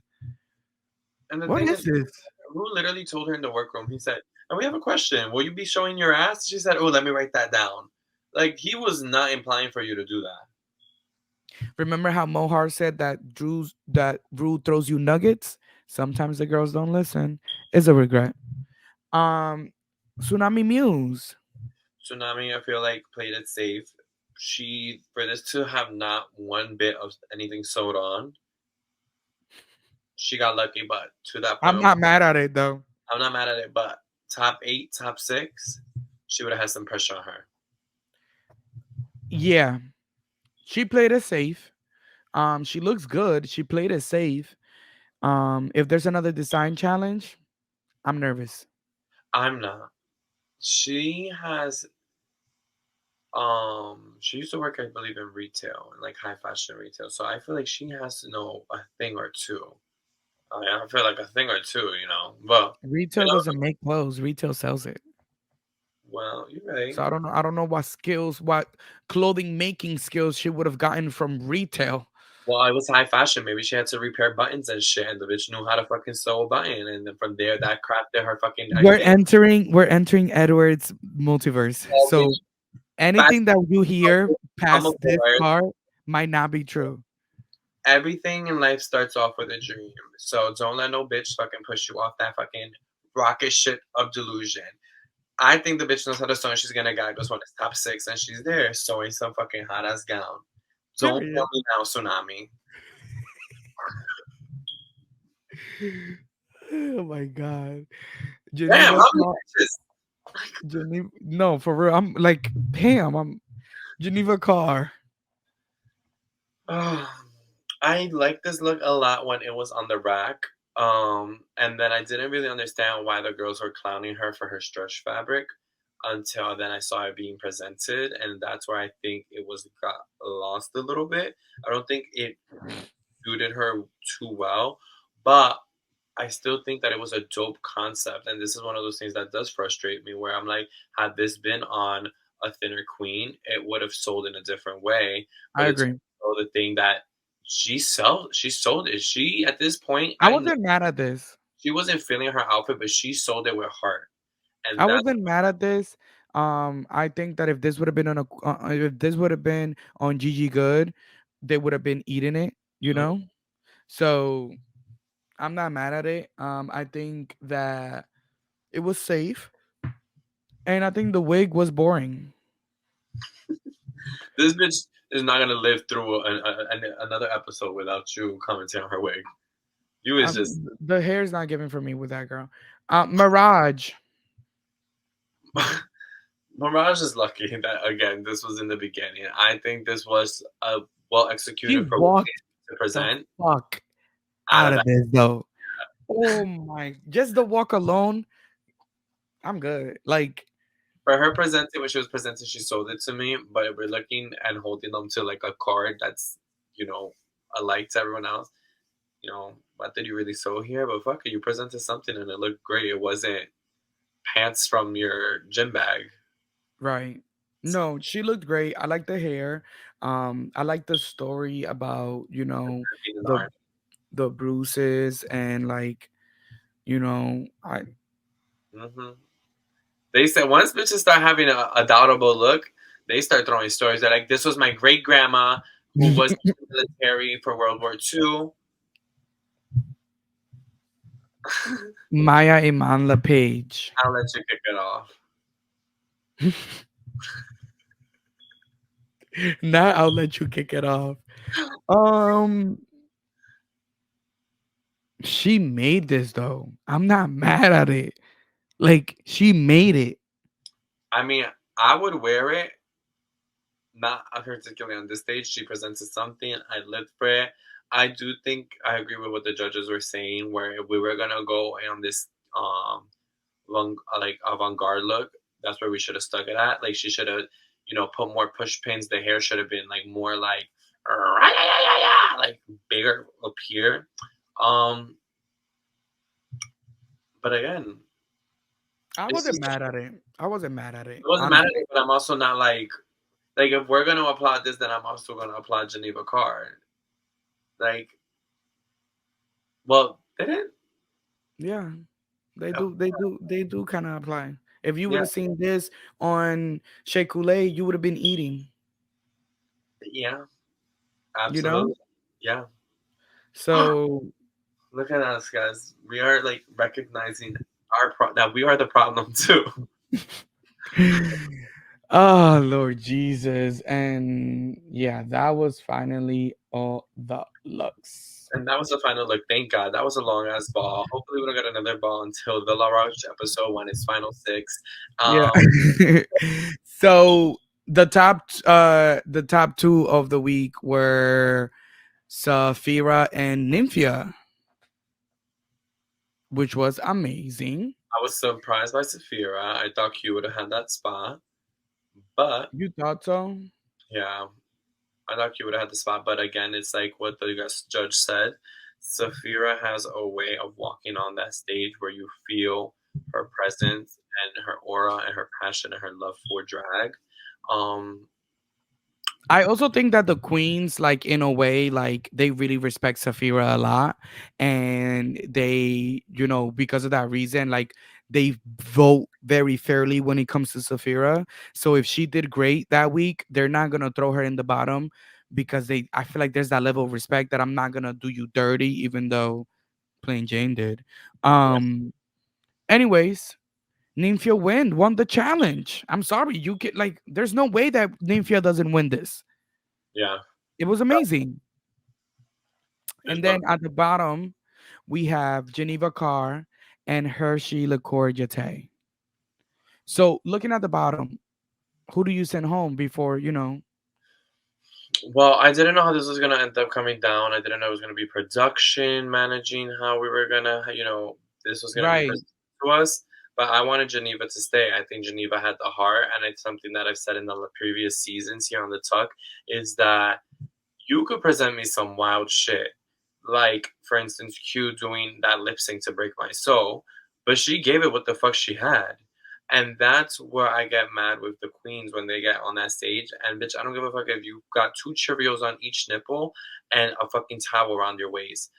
And the What thing is is, this? who literally told her in the workroom? He said, "And we have a question. Will you be showing your ass?" She said, "Oh, let me write that down." Like, he was not implying for you to do that. Remember how Mohar said that Drew throws you nuggets? Sometimes the girls don't listen. It's a regret. Tsunami Muse. Tsunami, I feel like, played it safe. She, for this to have not one bit of anything sewed on, she got lucky. But to that point, I'm not mad at it though. I'm not mad at it. But top 8, top 6, she would have had some pressure on her. Yeah, she played it safe. She looks good. She played it safe. If there's another design challenge, I'm nervous. I'm not. She has she used to work, I believe, in retail, in like high fashion retail. So I feel like she has to know a thing or two. I feel like a thing or two, But Retail doesn't make clothes. Retail sells it. well, you're right. So I don't know. I don't know what clothing making skills she would have gotten from retail. Well, it was high fashion. Maybe she had to repair buttons and shit, and the bitch knew how to fucking sew a button, and then from there, that crafted her fucking everything. We're entering Edward's multiverse. Well, So bitch, anything that you hear I'm past this aboard. part might not be true. Everything in life starts off with a dream. So don't let no bitch fucking push you off that fucking rocket ship of delusion. I think the bitch knows how to sew, and she's gonna guide us when it's top 6, and she's there sewing some fucking hot ass gown. Don't tell me now, Tsunami. Oh my god. Damn, how many bitches? Geneva, no, for real. I'm like, damn, I'm Geneva Karr. I like this look a lot when it was on the rack. And then I didn't really understand why the girls were clowning her for her stretch fabric until then I saw it being presented, and that's where I think it got lost a little bit. I don't think it suited her too well, but I still think that it was a dope concept, and this is one of those things that does frustrate me, where I'm like, had this been on a thinner queen, it would have sold in a different way. But I agree. the thing that she sold it. She, at this point, I wasn't mad at this. she wasn't feeling her outfit, but she sold it with heart. And I wasn't mad at this. I think that if this would have been on Gigi Good, they would have been eating it, you know. So I'm not mad at it. I think that it was safe, and I think the wig was boring. This bitch is not gonna live through another episode without you commenting on her wig. You is just The hair's not giving for me with that girl. Mirage. Mirage is lucky that again this was in the beginning. I think this was a well executed to present. Fuck out of this though. Oh my! Just the walk alone, I'm good. Like for her presenting, when she was presenting, she sold it to me. But if we're looking and holding them to like a card that's alike to everyone else, what did you really sew here? But fuck it, you presented something and it looked great. It wasn't pants from your gym bag. Right. No, she looked great. I like the hair. I like the story about, Being in the the army. the bruises and like, I Hmm. They said once bitches start having a doubtable look, they start throwing stories. They're like, "This was my great grandma who was in the military for World War II." Maya Iman LePage. I'll let you kick it off. Now I'll let you kick it off. Um, she made this though. I'm not mad at it. Like she made it. I mean, I would wear it, not particularly on this stage. She presented something. I lived for it. I do think I agree with what the judges were saying, where if we were gonna go on this like avant-garde look, that's where we should have stuck it at. Like she should have, put more push pins. The hair should have been like more like bigger up here. Um, but again, I it's wasn't just mad at it. I wasn't mad at it it. wasn't mad at Honestly. it, but I'm also not like if we're gonna applaud this, then I'm also gonna applaud Geneva Karr. Like, well, they didn't. Yeah. They Yeah, do, they do, they do kind of apply. If you would yeah, have seen this on Shea Coulee, you would have been eating, yeah, you know? absolutely, yeah. So Look at us, guys. We are like recognizing that we are the problem too. oh Lord Jesus. And yeah, that was finally all the looks. And that was the final look. Thank God. That was a long ass ball. Hopefully, we don't get another ball until the La Roche episode when it's final six. Yeah. Um, So the top two of the week were Safira and Nymphia, which was amazing. I was surprised by Safira. I thought Q would have had that spot, but You thought so? yeah, I thought Q would have had the spot. But again, it's like what the judge said. Safira has a way of walking on that stage where you feel her presence and her aura and her passion and her love for drag. Um, I also think that the queens, like in a way, like they really respect Safira a lot, and they, because of that reason, like they vote very fairly when it comes to Safira. So if she did great that week, they're not gonna throw her in the bottom because I feel like there's that level of respect that I'm not gonna do you dirty, even though Plain Jane did. yeah, Um. Anyways, Nymphia won the challenge. I'm sorry, you get like, there's no way that Nymphia doesn't win this. yeah. It was amazing. There's And no then at the bottom, we have Geneva Karr and Hershii LiqCour-Jeté. So looking at the bottom, who do you send home before, Well, I didn't know how this was gonna end up coming down. I didn't know it was gonna be production, managing how we were gonna, this was gonna be right? presented to us. But I wanted Geneva to stay. I think Geneva had the heart, and it's something that I've said in the previous seasons here on the Tuck is that you could present me some wild shit, like for instance, Q doing that lip sync to "Break My Soul," but she gave it what the fuck she had. And that's where I get mad with the queens when they get on that stage. And bitch, I don't give a fuck if you got two Cheerios on each nipple and a fucking towel around your waist.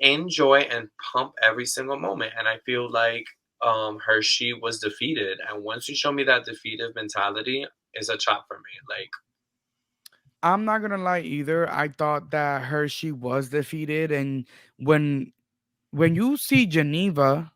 Enjoy and pump every single moment. And I feel like Hershii was defeated. And once you show me that defeated mentality, it's a chop for me. Like, I'm not gonna lie either. I thought that Hershey was defeated, and when when you see Geneva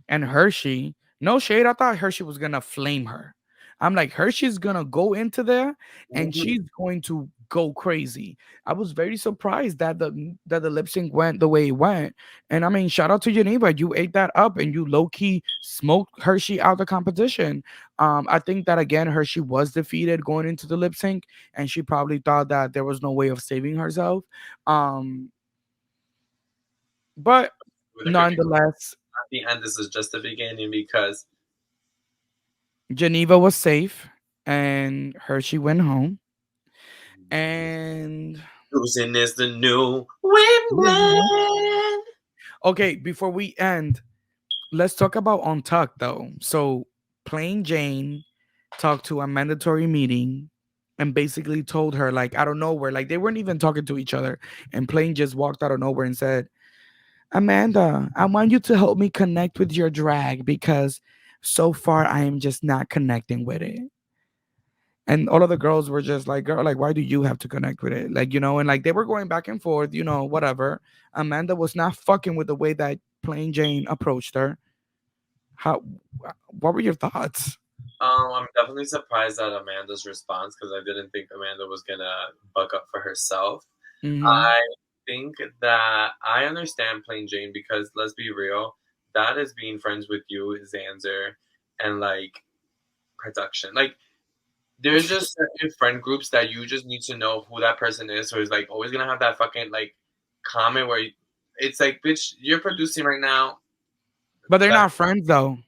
and Hershey, no shade. I thought Hershey was gonna flame her. I'm like, Hershey's gonna go into there and mhm, she's going to go crazy. I was very surprised that the lip sync went the way it went. And I mean, shout out to Geneva. You ate that up and you low-key smoked Hershey out the competition. I think that again, Hershey was defeated going into the lip sync, and she probably thought that there was no way of saving herself. Um, but with the cookie nonetheless, at the end, this is just the beginning because Geneva was safe and Hershey went home. And losing is the new Mhm. Wimbledon. Okay, before we end, let's talk about Untucked though. So Plain Jane talked to a mandatory meeting and basically told her like out of nowhere, like they weren't even talking to each other, and Plain just walked out of nowhere and said, Amanda, I want you to help me connect with your drag because so far I am just not connecting with it. And all of the girls were just like, girl, like, why do you have to connect with it? Like, and like they were going back and forth, whatever. Amanda was not fucking with the way that Plain Jane approached her. How, what were your thoughts? I'm definitely surprised at Amanda's response because I didn't think Amanda was gonna buck up for herself. Hmm. I think that I understand Plain Jane because let's be real, that is being friends with you, Xanzer, and like production. Like there's just certain friend groups that you just need to know who that person is. So it's like always gonna have that fucking like comment where it's like, bitch, you're producing right now. But they're Let not friends though.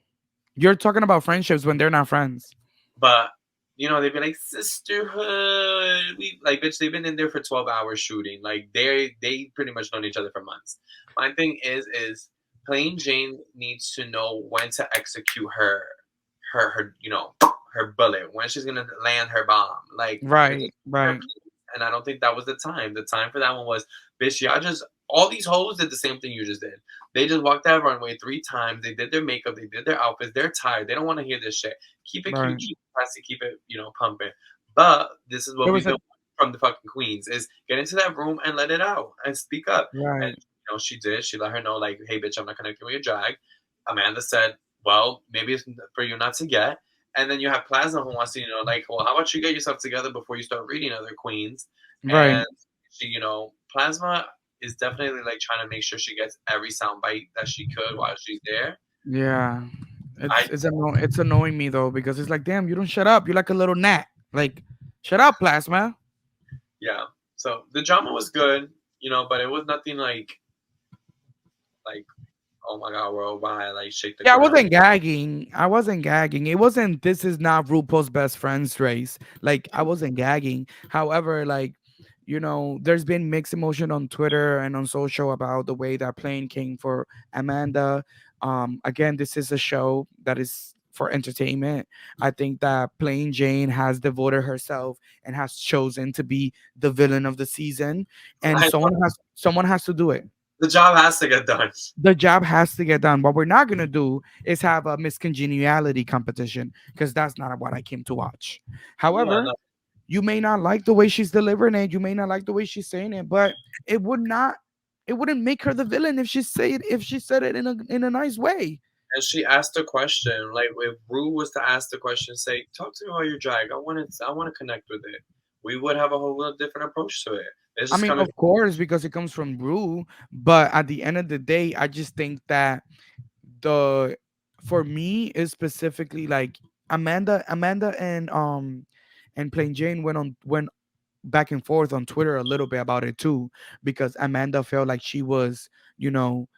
You're talking about friendships when they're not friends. But they've been like sisterhood. We like bitch. They've been in there for 12 hours shooting. Like they pretty much known each other for months. My thing is Plain Jane needs to know when to execute her her bullet, when she's gonna land her bomb. Like Right, right, and I don't think that was the time. The time for that one was, bitch, y'all just all these hoes did the same thing you just did. They just walked that runway 3 times. They did their makeup. They did their outfits. They're tired. They don't want to hear this shit. Keep it cute, right. keep it classy, keep it, pumping. But this is what There we've was a been from the fucking queens is get into that room and let it out and speak up. And right, she did. She let her know, like, hey, bitch, I'm not connecting with your drag. Amanda said, well, maybe it's for you not to get. And then you have Plasma who wants to, like, well, how about you get yourself together before you start reading other queens? right. And she, Plasma is definitely like trying to make sure she gets every soundbite that she could while she's there. Yeah. I It's annoying me though because it's like, damn, you don't shut up. You're like a little gnat. Like, shut up, Plasma. Yeah. So the drama was good, but it was nothing like oh my god, worldwide, like shake the Yeah, I ground. wasn't gagging. I wasn't gagging. It wasn't this is not RuPaul's best friends race. Like I wasn't gagging. However, like, there's been mixed emotion on Twitter and on social about the way that Plane came for Amanda. Again, this is a show that is for entertainment. I think that Plain Jane has devoted herself and has chosen to be the villain of the season, and I, someone has to do it. the job has to get done. The job has to get done. What we're not gonna do is have a miscongeniality competition because that's not what I came to watch. Yeah, However, no, you may not like the way she's delivering it. You may not like the way she's saying it, but it would not. It wouldn't make her the villain if she said it in a nice way. and she asked a question. Like if Rue was to ask the question, say, "Talk to me about your drag. I want to connect with it." We would have a whole little different approach to it. It's I just mean, coming. of course, because it comes from Rue, but at the end of the day, I just think that the for me is specifically like Amanda and Plain Jane went back and forth on Twitter a little bit about it too, because Amanda felt like you know,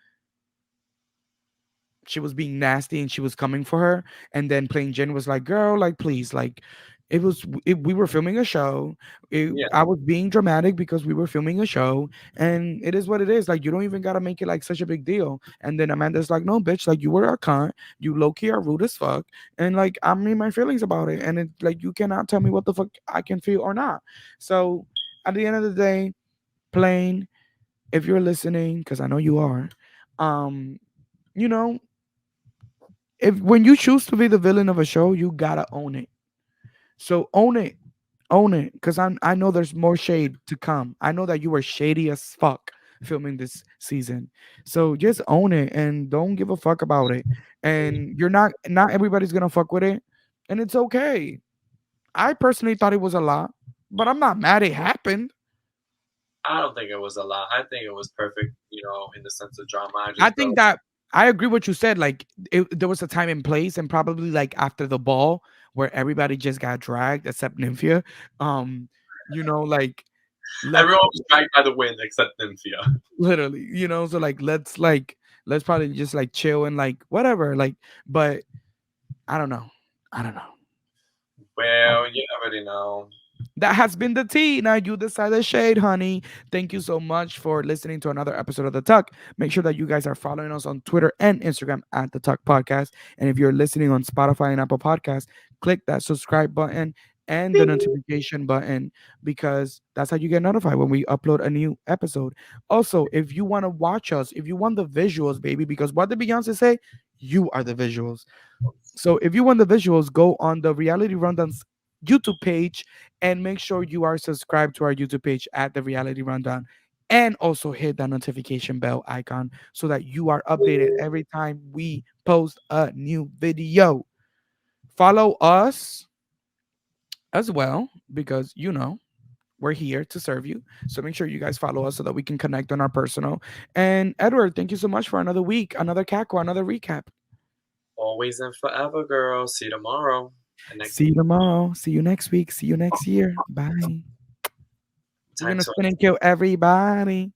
she was being nasty and she was coming for her, and then Plain Jane was like, "Girl, like please, like." We were filming a show. Yeah, I was being dramatic because we were filming a show, and it is what it is. Like you don't even gotta make it like such a big deal. And then Amanda's like, "No, bitch, like you were a cunt. You low key are rude as fuck, and like I'm in my feelings about it. And it like you cannot tell me what the fuck I can feel or not." So at the end of the day, Plain, if you're listening, because I know you are, um, you know, if when you choose to be the villain of a show, you gotta own it. So own it, because I know there's more shade to come. I know that you were shady as fuck filming this season. So just own it and don't give a fuck about it. And you're not everybody's gonna fuck with it, and it's okay. I personally thought it was a lot, but I'm not mad it happened. I don't think it was a lot. I think it was perfect. In the sense of drama. I I just felt think that I agree what you said. Like there was a time and place, and probably like after the ball where everybody just got dragged except Nymphia. Um, like let's everyone was dragged by the wind except Nymphia. literally, so let's probably just like chill and like whatever. Like, but I don't know. I don't know. Well, you already know. That has been the tea. Now you decide the shade, honey. Thank you so much for listening to another episode of The Tuck. Make sure that you guys are following us on Twitter and Instagram at The Tuck Podcast. And if you're listening on Spotify and Apple Podcasts, click that subscribe button and the Ding. notification button because that's how you get notified when we upload a new episode. Also, if you want to watch us, if you want the visuals, baby, because what did Beyonce say? You are the visuals. So if you want the visuals, go on the Reality Rundown's YouTube page and make sure you are subscribed to our YouTube page at the Reality Rundown. And also hit that notification bell icon so that you are updated every time we post a new video. Follow us as well because we're here to serve you. So make sure you guys follow us so that we can connect on our personal. And Edward, thank you so much for another week, another cackle, another recap. Always and forever, girl. See you tomorrow. And next See you tomorrow. See you next week. See you next year. Bye. We're time gonna to spin and kill everybody.